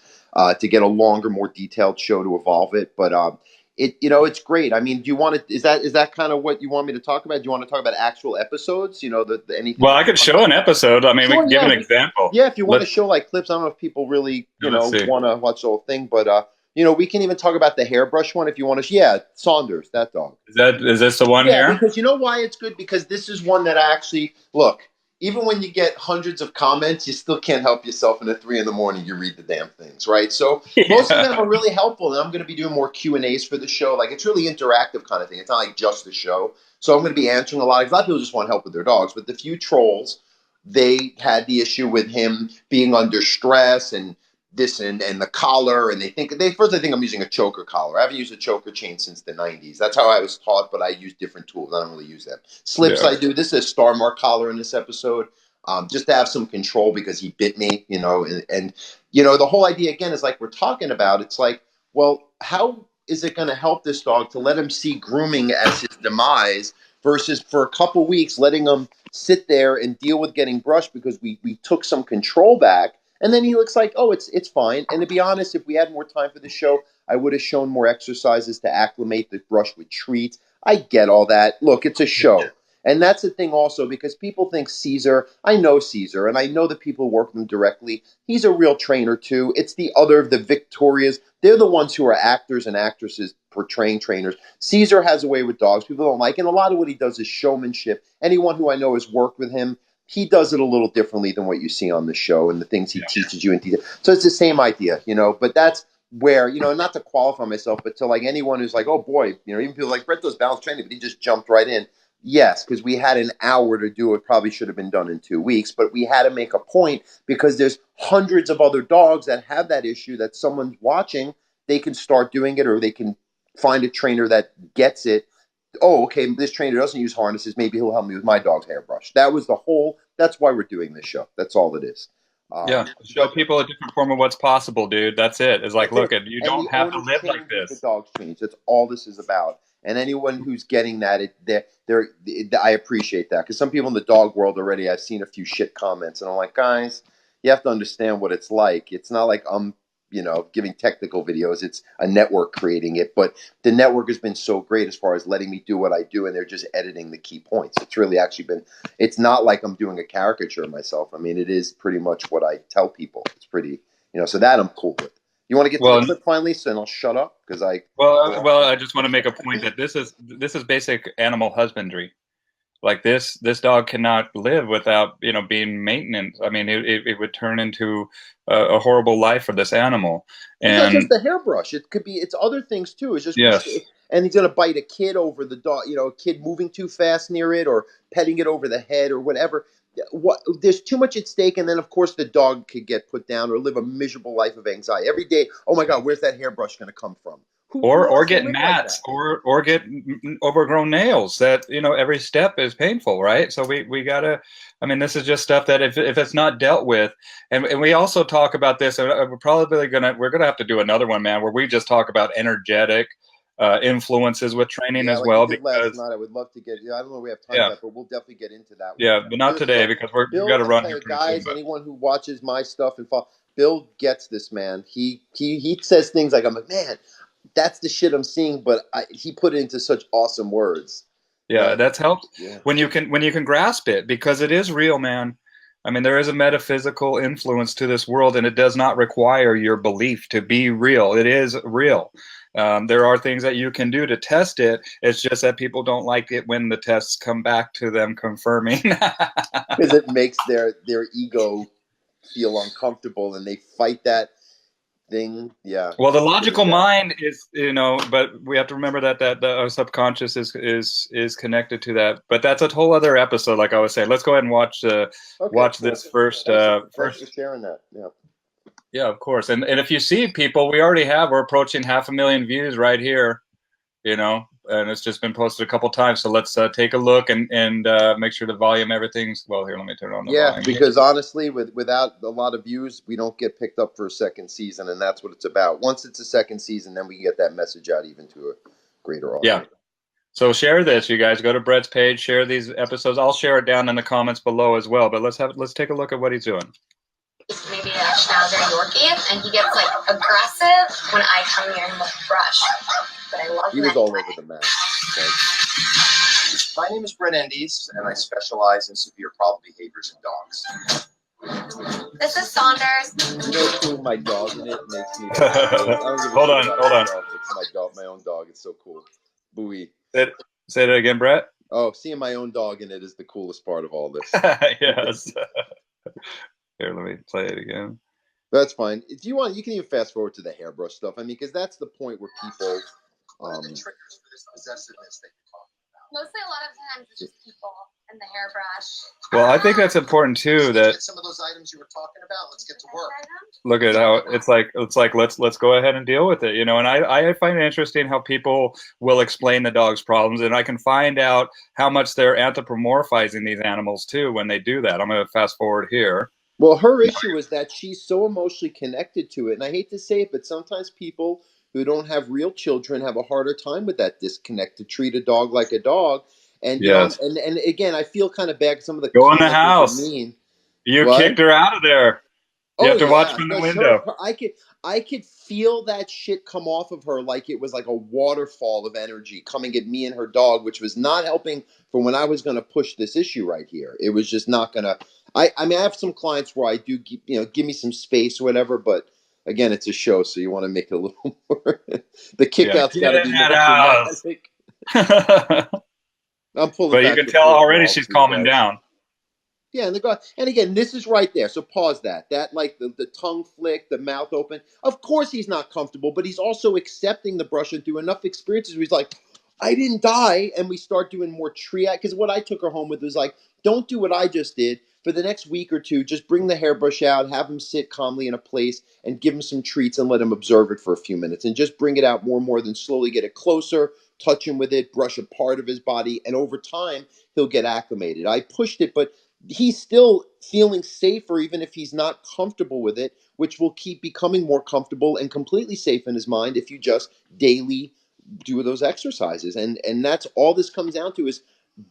to get a longer, more detailed show to evolve it. But it's great. I mean, do you want to? Is that kind of what you want me to talk about? Do you want to talk about actual episodes? Anything? Well, I could show an episode. I mean, we Sure, can give an example. Yeah, if you want to show like clips, I don't know if people really, Let's see. want to watch the whole thing, but we can even talk about the hairbrush one if you want to. Yeah, Saunders, that dog. Is this the one here? Because you know why it's good? Because this is one that I actually look. Even when you get hundreds of comments, you still can't help yourself. And at 3 a.m, you read the damn things, right? So most of them are really helpful. And I'm going to be doing more Q&As for the show. Like, it's really interactive kind of thing. It's not like just the show. So I'm going to be answering a lot of people just want help with their dogs. But the few trolls, they had the issue with him being under stress and this and the collar, and they think I'm using a choker collar. I haven't used a choker chain since the 90s. That's how I was taught, but I use different tools. I don't really use them. Slips I do. This is a Star Mark collar in this episode, just to have some control because he bit me, and the whole idea again is like we're talking about. It's like, well, how is it going to help this dog to let him see grooming as his demise versus for a couple weeks letting him sit there and deal with getting brushed because we took some control back. And then he looks like, oh, it's fine. And to be honest, if we had more time for the show, I would have shown more exercises to acclimate the brush with treats. I get all that. Look, it's a show. And that's the thing also, because people think Caesar, I know Caesar, and I know the people who work with him directly. He's a real trainer too. It's the Victorias. They're the ones who are actors and actresses portraying trainers. Caesar has a way with dogs people don't like. And a lot of what he does is showmanship. Anyone who I know has worked with him, he does it a little differently than what you see on the show and the things he teaches you in detail. So it's the same idea, but that's where, not to qualify myself, but to like anyone who's like, oh boy, even people like Brett does balance training, but he just jumped right in. Yes, because we had an hour to do it. Probably should have been done in 2 weeks, but we had to make a point because there's hundreds of other dogs that have that issue that someone's watching. They can start doing it, or they can find a trainer that gets it. Oh, okay, this trainer doesn't use harnesses. Maybe he'll help me with my dog's hairbrush. That's why we're doing this show. That's all it is. Show people a different form of what's possible, dude. That's it. It's like, look, you don't have to live like this. The dogs change. That's all this is about. And anyone who's getting that, I appreciate that. Because some people in the dog world already, I've seen a few shit comments. And I'm like, guys, you have to understand what it's like. It's not like I'm giving technical videos. It's a network creating it. But the network has been so great as far as letting me do what I do, and they're just editing the key points. It's really actually been, it's not like I'm doing a caricature of myself. I mean, it is pretty much what I tell people. It's pretty, so that I'm cool with. You want to get to the clip finally, so then I'll shut up? Because I just want to make a point that this is basic animal husbandry. Like this dog cannot live without being maintenance. I mean, it would turn into a horrible life for this animal. And it's not just the hairbrush; it could be it's other things too. It's just and he's gonna bite a kid over the dog. A kid moving too fast near it, or petting it over the head, or whatever. There's too much at stake, and then of course the dog could get put down or live a miserable life of anxiety every day. Oh my God, where's that hairbrush going to come from? Or get mats, like or get overgrown nails. That every step is painful, right? So we gotta. I mean, this is just stuff that if it's not dealt with, and we also talk about this. And we're gonna have to do another one, man, where we just talk about energetic influences with training as well. Because last night, I would love to get. I don't know if we have time for that, but we'll definitely get into that. Yeah, but not today because we've got to run here. Guys, anyone who watches my stuff and follow, Bill gets this, man. He says things like, I'm like, man, that's the shit I'm seeing, but he put it into such awesome words. Yeah, that's helped when you can grasp it, because it is real, man. I mean, there is a metaphysical influence to this world, and it does not require your belief to be real. It is real. There are things that you can do to test it. It's just that people don't like it when the tests come back to them confirming. Because it makes their ego feel uncomfortable, and they fight that thing. Yeah. Well, the logical mind is, but we have to remember that our subconscious is connected to that. But that's a whole other episode. Like I was saying, let's go ahead and watch this first. Thanks for sharing that. Yeah. Yeah, of course. And if you see people, we're approaching 500,000 views right here. And it's just been posted a couple times. So let's take a look and make sure the volume, everything's well. Here, let me turn on the volume. Because honestly, without a lot of views, we don't get picked up for a second season, and that's what it's about. Once it's a second season, then we can get that message out even to a greater audience. Yeah. So share this, you guys. Go to Brett's page, share these episodes. I'll share it down in the comments below as well. But let's take a look at what he's doing. Maybe a Schnauzer Yorkie, and he gets like aggressive when I come near him with a brush. He was all over the map. So. My name is Brett Endies, and I specialize in severe problem behaviors in dogs. This is Saunders. You know, seeing my dog in it makes me. I don't give a Hold shit on, about hold on. myself. It's my dog, my own dog. It's so cool. Booey. Say that again, Brett. Oh, seeing my own dog in it is the coolest part of all this. Yes. Here, let me play it again. That's fine. If you want, you can even fast forward to the hairbrush stuff. I mean, because that's the point where people. What are the triggers for this possessiveness that you're talking about? Mostly, a lot of times, it's just people and the hairbrush. Well, I think that's important too. That some of those items you were talking about. Let's get to work. Look at how it's like let's go ahead and deal with it, you know. And I find it interesting how people will explain the dog's problems, and I can find out how much they're anthropomorphizing these animals too when they do that. I'm going to fast forward here. Well, her issue is that she's so emotionally connected to it, and I hate to say it, but sometimes people who don't have real children have a harder time with that disconnect to treat a dog like a dog. And yes. And again, I feel kind of bad. Some of the go in the house. You kicked her out of there. You have to watch from the window. I could feel that shit come off of her like it was like a waterfall of energy coming at me and her dog, which was not helping for when I was going to push this issue right here. It was just not going to. I mean, I have some clients where I do, give me some space or whatever, but again, it's a show, so you want to make it a little more. The kickout's got to be more dramatic. I'm pulling. But you can tell already she's calming down. Yeah, and again, this is right there. So pause that. That like the tongue flick, the mouth open. Of course he's not comfortable, but he's also accepting the brush and through enough experiences where he's like, I didn't die. And we start doing more triage. Because what I took her home with was like, don't do what I just did. For the next week or two, just bring the hairbrush out, have him sit calmly in a place and give him some treats and let him observe it for a few minutes. And just bring it out more and more, then slowly get it closer, touch him with it, brush a part of his body. And over time, he'll get acclimated. I pushed it, but he's still feeling safer even if he's not comfortable with it, which will keep becoming more comfortable and completely safe in his mind if you just daily do those exercises. And that's all this comes down to is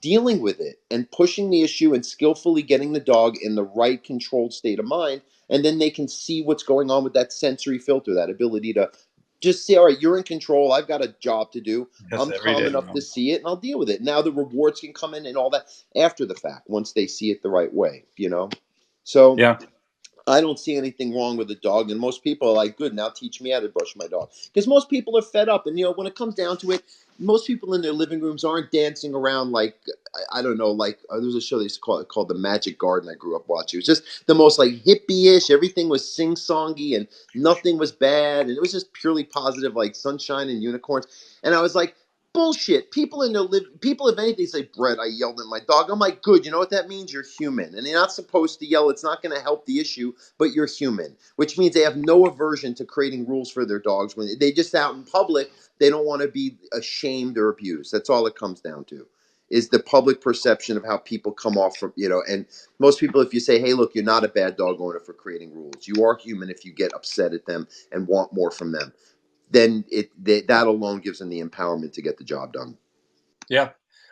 dealing with it and pushing the issue and skillfully getting the dog in the right controlled state of mind. And then they can see what's going on with that sensory filter, that ability to just say, all right, you're in control. I've got a job to do. Yes, I'm calm enough to see it and I'll deal with it. Now the rewards can come in and all that after the fact, once they see it the right way, So yeah. I don't see anything wrong with the dog. And most people are like, good, now teach me how to brush my dog. Because most people are fed up. And, when it comes down to it, most people in their living rooms aren't dancing around like, I don't know, like there was a show they used to call it called The Magic Garden I grew up watching. It was just the most like hippie-ish. Everything was sing-songy and nothing was bad. And it was just purely positive, like sunshine and unicorns. And I was like, bullshit. People if anything say, Brett, I yelled at my dog. I'm like, good. You know what that means? You're human. And you're not supposed to yell. It's not going to help the issue, but you're human, which means they have no aversion to creating rules for their dogs. When they just out in public, they don't want to be ashamed or abused. That's all it comes down to, is the public perception of how people come off from, and most people, if you say, hey, look, you're not a bad dog owner for creating rules. You are human if you get upset at them and want more from them. Then that alone gives them the empowerment to get the job done. Yeah.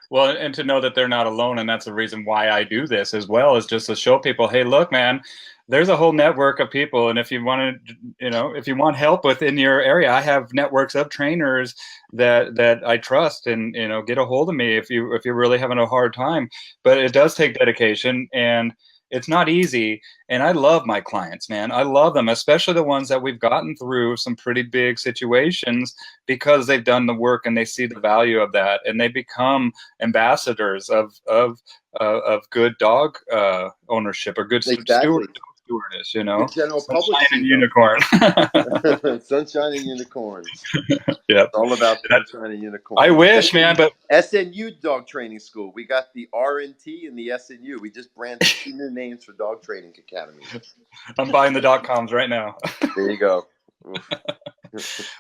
Well, and to know that they're not alone. And that's the reason why I do this as well, is just to show people, hey, look, man, there's a whole network of people. And if you want to, if you want help within your area, I have networks of trainers that I trust, and, get a hold of me if you're really having a hard time. But it does take dedication, and it's not easy. And I love my clients, man. I love them, especially the ones that we've gotten through some pretty big situations, because they've done the work and they see the value of that, and they become ambassadors of good dog ownership, or good stewardess, The general public. Sunshine and unicorn. Sunshine and unicorns. Yeah. It's all about sunshine and unicorns. I wish, man, but SNU Dog Training School. We got the RNT and the SNU. We just branded 2 new names for dog training academies. I'm buying the .coms right now. There you go.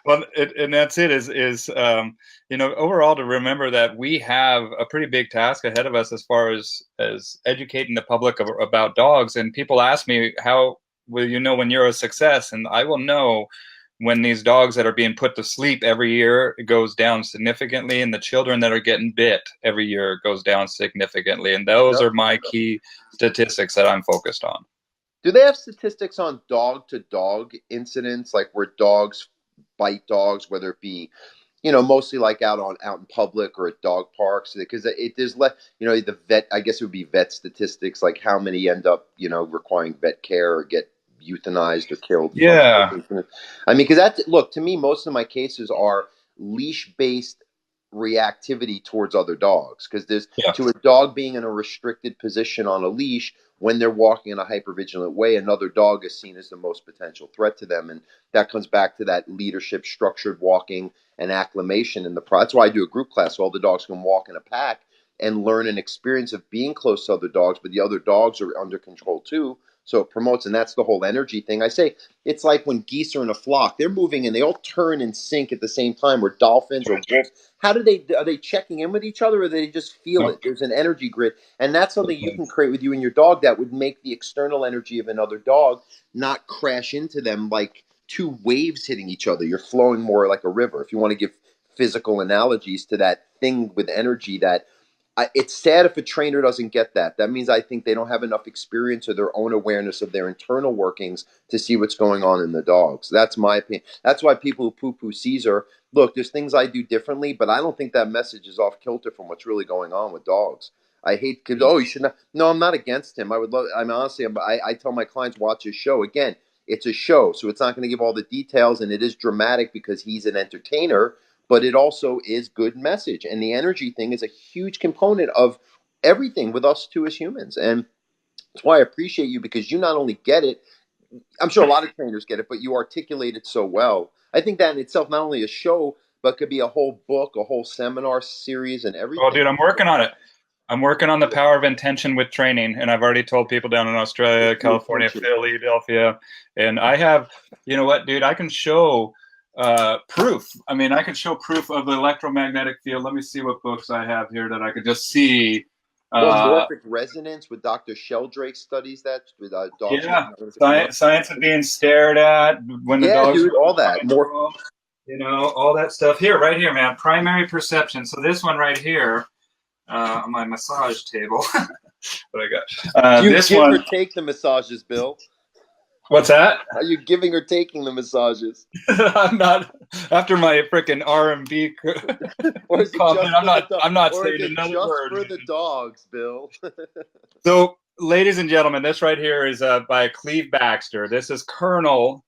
Well, and that's it. Is overall, to remember that we have a pretty big task ahead of us as far as educating the public about dogs. And people ask me, how will you know when you're a success? And I will know when these dogs that are being put to sleep every year goes down significantly, and the children that are getting bit every year goes down significantly. And those are my key statistics that I'm focused on. Do they have statistics on dog-to-dog incidents, like where dogs bite dogs, whether it be mostly like out in public or at dog parks, because there's less, the vet, I guess it would be vet statistics, like how many end up, requiring vet care or get euthanized or killed from. Yeah. I mean, because look, to me, most of my cases are leash based reactivity towards other dogs, because there's Yeah. to a dog being in a restricted position on a leash when they're walking in a hypervigilant way, another dog is seen as the most potential threat to them. And that comes back to that leadership, structured walking, and acclimation in the that's why I do a group class so all the dogs can walk in a pack and learn an experience of being close to other dogs, but the other dogs are under control too. So it promotes, and that's the whole energy thing. I say it's like when geese are in a flock, they're moving and they all turn and sync at the same time, or dolphins or wolves. How are they checking in with each other, or do they just feel it? There's an energy grid, and that's something you can create with you and your dog that would make the external energy of another dog not crash into them like two waves hitting each other. You're flowing more like a river. If you want to give physical analogies to that thing with energy, it's sad if a trainer doesn't get that. That means I think they don't have enough experience or their own awareness of their internal workings to see what's going on in the dogs. That's my opinion. That's why people who poo-poo Caesar, look, there's things I do differently, but I don't think that message is off kilter from what's really going on with dogs. I hate kids. Oh, you should not. No, I'm not against him. I would love. I'm honestly. I tell my clients, watch his show. Again, it's a show, so it's not going to give all the details, and it is dramatic because he's an entertainer. But it also is good message, and the energy thing is a huge component of everything with us too as humans. And that's why I appreciate you, because you not only get it. I'm sure a lot of trainers get it, but you articulate it so well. I think that in itself, not only a show, but could be a whole book, a whole seminar series, and everything. Oh, dude, I'm working on it. I'm working on the power of intention with training, and I've already told people down in Australia, California, Philadelphia, and I have, you know what, dude, I can show proof. I mean, I can show proof of the electromagnetic field. Let me see what books I have here that I could just see. Morphic resonance with Dr. Sheldrake studies that with dogs. Yeah, science of being stared at when the dogs. Dude, all that more. All that stuff here, right here, man. Primary perception. So this one right here. On my massage table. What I got? Do you this give one. or take the massages, Bill? What's that? Are you giving or taking the massages? I'm not. After my freaking R&B comment, I'm not saying another word. Just for the dogs, Bill. So, ladies and gentlemen, this right here is by Cleve Baxter. This is Colonel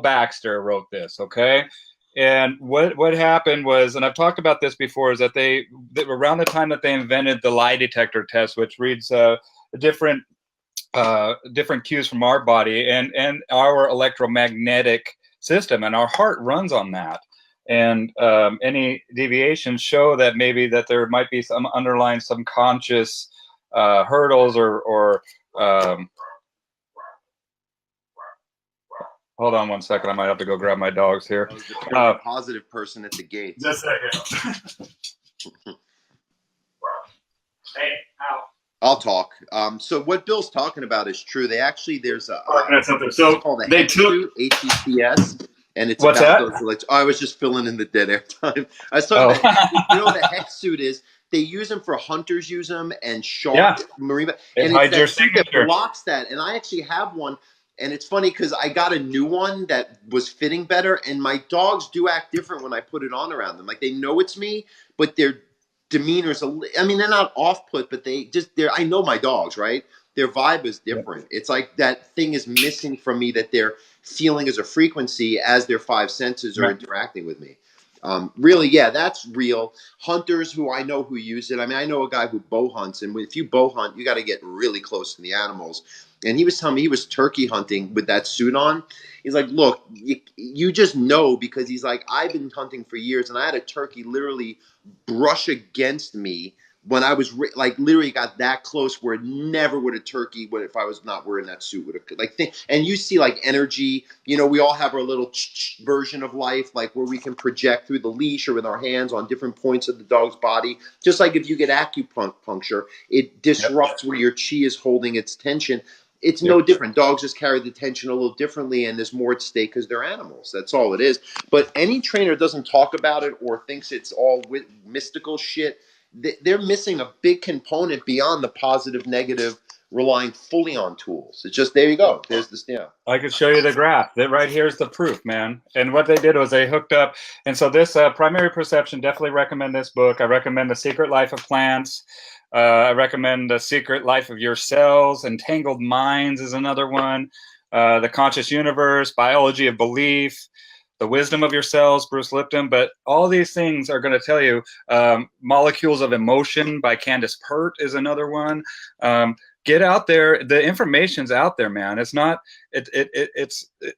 Baxter wrote this. Okay. And what happened was, and I've talked about this before, is that they around the time that they invented the lie detector test, which reads different cues from our body and our electromagnetic system, and our heart runs on that. And any deviations show that maybe that there might be some underlying subconscious hurdles or hold on one second. I might have to go grab my dogs here. Positive person at the gate. Just a second. Hey, ow. I'll talk. So what Bill's talking about is true. There's a so called a they took HECS, and it's what's about that? those. I was just filling in the dead air time. I was talking about, what the hex suit is. They use them for hunters, use them, and shark marine. And it's that suit that blocks that. And I actually have one. And it's funny because I got a new one that was fitting better, and my dogs do act different when I put it on around them. Like, they know it's me, but their demeanor's they're not off-put, but I know my dogs, right? Their vibe is different. Yeah. It's like that thing is missing from me that they're feeling as a frequency as their five senses are interacting with me. Really, yeah, that's real. Hunters who I know who use it. I mean, I know a guy who bow hunts, and if you bow hunt, you got to get really close to the animals. And he was telling me he was turkey hunting with that suit on. He's like, look, you just know, because he's like, I've been hunting for years, and I had a turkey literally brush against me when I was literally got that close, where never would a turkey would, if I was not wearing that suit, would have and you see like energy, we all have our little version of life, like where we can project through the leash or with our hands on different points of the dog's body. Just like if you get acupuncture, it disrupts where your chi is holding its tension. It's no different. Dogs just carry the tension a little differently, and there's more at stake because they're animals. That's all it is. But any trainer doesn't talk about it or thinks it's all mystical shit. They're missing a big component beyond the positive, negative relying fully on tools. It's just, there you go. There's this, I could show you the graph. That right here is the proof, man. And what they did was they hooked up. And so this Primary Perception, definitely recommend this book. I recommend The Secret Life of Plants. I recommend The Secret Life of Your Cells. Entangled Minds is another one. The Conscious Universe, Biology of Belief, The Wisdom of Your Cells, Bruce Lipton. But all these things are going to tell you. Molecules of Emotion by Candace Pert is another one. Get out there. The information's out there, man. It's not.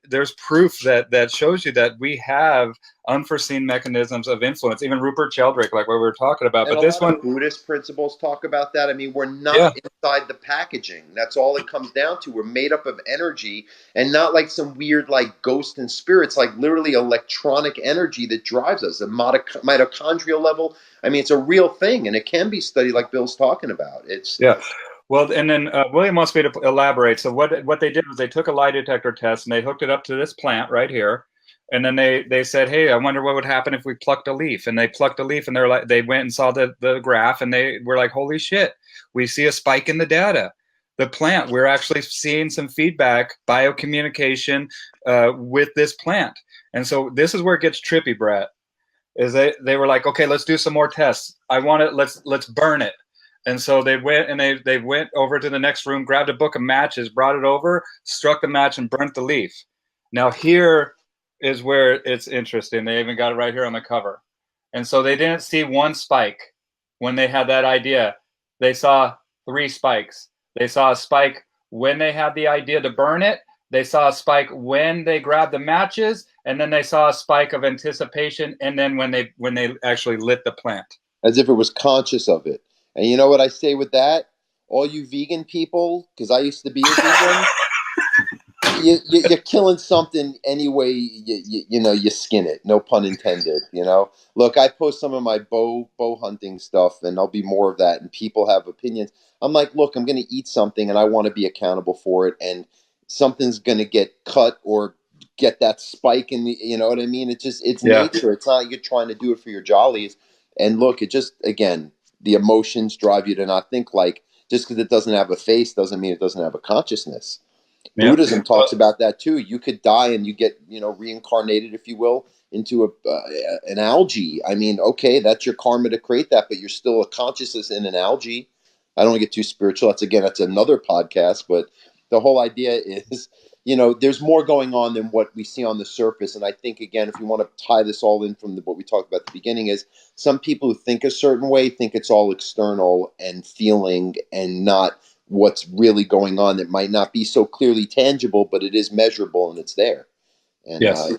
There's proof that shows you that we have unforeseen mechanisms of influence. Even Rupert Sheldrake, like what we were talking about. And but a this lot one, of Buddhist principles talk about that. I mean, we're not inside the packaging. That's all it comes down to. We're made up of energy, and not like some weird like ghost and spirits. Like literally electronic energy that drives us. A mitochondrial level. I mean, it's a real thing, and it can be studied, like Bill's talking about. It's Well, and then William wants me to elaborate. So what they did was they took a lie detector test and they hooked it up to this plant right here, and then they said, "Hey, I wonder what would happen if we plucked a leaf." And they plucked a leaf, and they went and saw the graph, and they were like, "Holy shit, we see a spike in the data." The plant, we're actually seeing some feedback, biocommunication with this plant, and so this is where it gets trippy, Brett. Is they were like, "Okay, let's do some more tests. I want it. Let's burn it." And so they went and they went over to the next room, grabbed a book of matches, brought it over, struck the match, and burnt the leaf. Now here is where it's interesting. They even got it right here on the cover. And so they didn't see one spike when they had that idea. They saw 3 spikes. They saw a spike when they had the idea to burn it. They saw a spike when they grabbed the matches, and then they saw a spike of anticipation, and then when they actually lit the plant. As if it was conscious of it. And you know what I say with that? All you vegan people, because I used to be a vegan, you're killing something anyway. You skin it. No pun intended. Look, I post some of my bow hunting stuff, and there'll be more of that. And people have opinions. I'm like, look, I'm going to eat something, and I want to be accountable for it. And something's going to get cut or get that spike in the. You know what I mean? It's nature. It's not like you're trying to do it for your jollies. And look, it just again. The emotions drive you to not think. Like, just because it doesn't have a face doesn't mean it doesn't have a consciousness. Buddhism talks about that too. You could die and you get, reincarnated, if you will, into an algae. I mean, okay, that's your karma to create that, but you're still a consciousness in an algae. I don't want to get too spiritual. That's another podcast, but the whole idea is, there's more going on than what we see on the surface. And I think, again, if you want to tie this all in from what we talked about at the beginning, is some people who think a certain way think it's all external and feeling and not what's really going on. That might not be so clearly tangible, but it is measurable and it's there. And yes.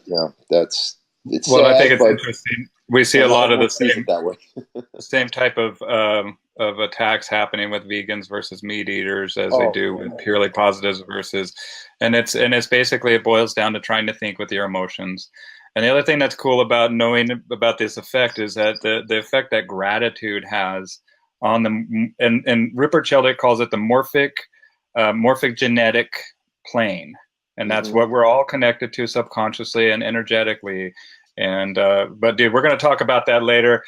It's well, sad, I think it's interesting. We see a lot of the same that way. same type of attacks happening with vegans versus meat eaters as they do with purely positives versus, and it's basically, it boils down to trying to think with your emotions. And the other thing that's cool about knowing about this effect is that the effect that gratitude has on the, and Rupert Sheldrake calls it the morphic genetic plane. And that's what we're all connected to subconsciously and energetically. And but dude, we're going to talk about that later.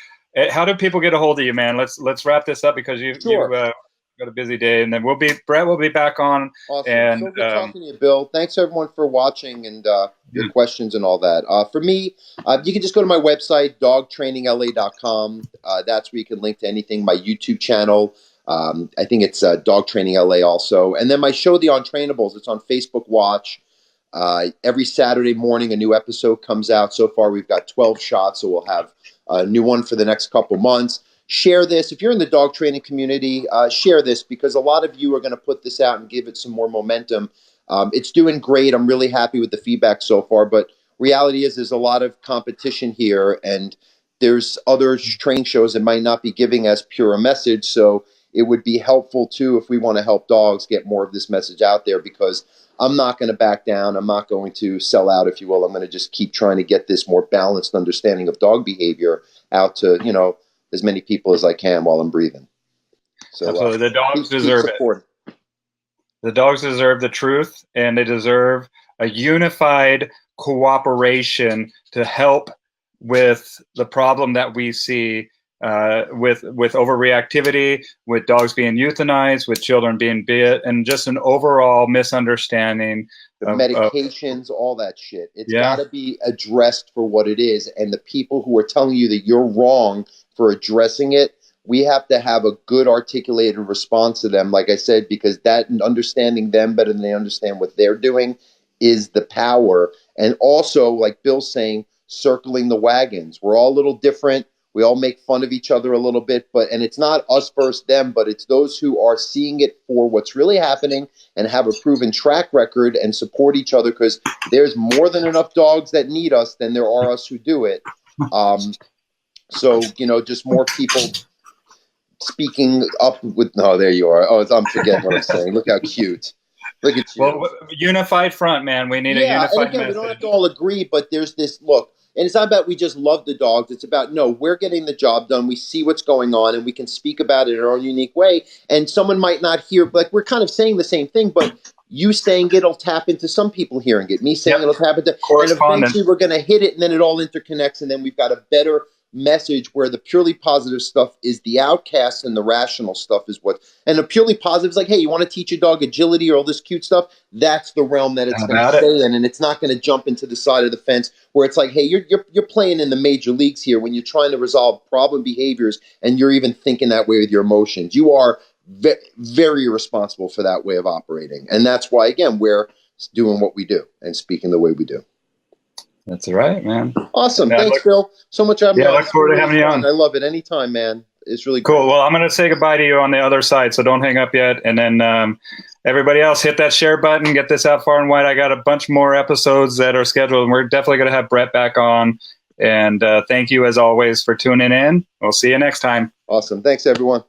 How do people get a hold of you, man? Let's wrap this up because you've got a busy day, and then Brett will be back on. Awesome. And so good talking to you, Bill. Thanks everyone for watching and your questions and all that. For me, you can just go to my website, dogtrainingla.com. That's where you can link to anything. My YouTube channel. I think it's Dog Training LA also. And then my show, The Untrainables, it's on Facebook Watch. Every Saturday morning, a new episode comes out. So far, we've got 12 shots, so we'll have a new one for the next couple months. Share this. If you're in the dog training community, share this because a lot of you are going to put this out and give it some more momentum. It's doing great. I'm really happy with the feedback so far, but reality is there's a lot of competition here, and there's other training shows that might not be giving as pure a message, so it would be helpful too if we want to help dogs get more of this message out there, because I'm not going to back down. I'm not going to sell out, if you will. I'm going to just keep trying to get this more balanced understanding of dog behavior out to, as many people as I can while I'm breathing. So absolutely. The dogs deserve it. The dogs deserve the truth, and they deserve a unified cooperation to help with the problem that we see with overreactivity, with dogs being euthanized, with children being bit, and just an overall misunderstanding. The medications, all that shit. It's got to be addressed for what it is. And the people who are telling you that you're wrong for addressing it, we have to have a good articulated response to them, like I said, because that understanding them better than they understand what they're doing is the power. And also, like Bill's saying, circling the wagons. We're all a little different. We all make fun of each other a little bit, and it's not us versus them, but it's those who are seeing it for what's really happening and have a proven track record and support each other, because there's more than enough dogs that need us than there are us who do it. So, just more people speaking up with, no, there you are. Oh, I'm forgetting what I'm saying. Look how cute. Look at you. Well, unified front, man. We need a unified and again, message. We don't have to all agree, but there's this look. And it's not about we just love the dogs. It's about, no, we're getting the job done. We see what's going on, and we can speak about it in our own unique way. And someone might not hear, like, we're kind of saying the same thing, but you saying it'll tap into some people hearing it. Me saying it'll tap into, and eventually we're going to hit it, and then it all interconnects, and then we've got a better message where the purely positive stuff is the outcast and the rational stuff is what, and the purely positive is like, hey, you want to teach your dog agility or all this cute stuff? That's the realm that it's going to stay in, and it's not going to jump into the side of the fence where it's like, hey, you're playing in the major leagues here when you're trying to resolve problem behaviors and you're even thinking that way with your emotions. You are very responsible for that way of operating, and that's why, again, we're doing what we do and speaking the way we do. That's right, man. Awesome. Thanks, Bill. So much. I look forward to having you on. I love it. Anytime, man. It's really cool. Well, I'm going to say goodbye to you on the other side, so don't hang up yet. And then everybody else, hit that share button. Get this out far and wide. I got a bunch more episodes that are scheduled, and we're definitely going to have Brett back on. And thank you, as always, for tuning in. We'll see you next time. Awesome. Thanks, everyone.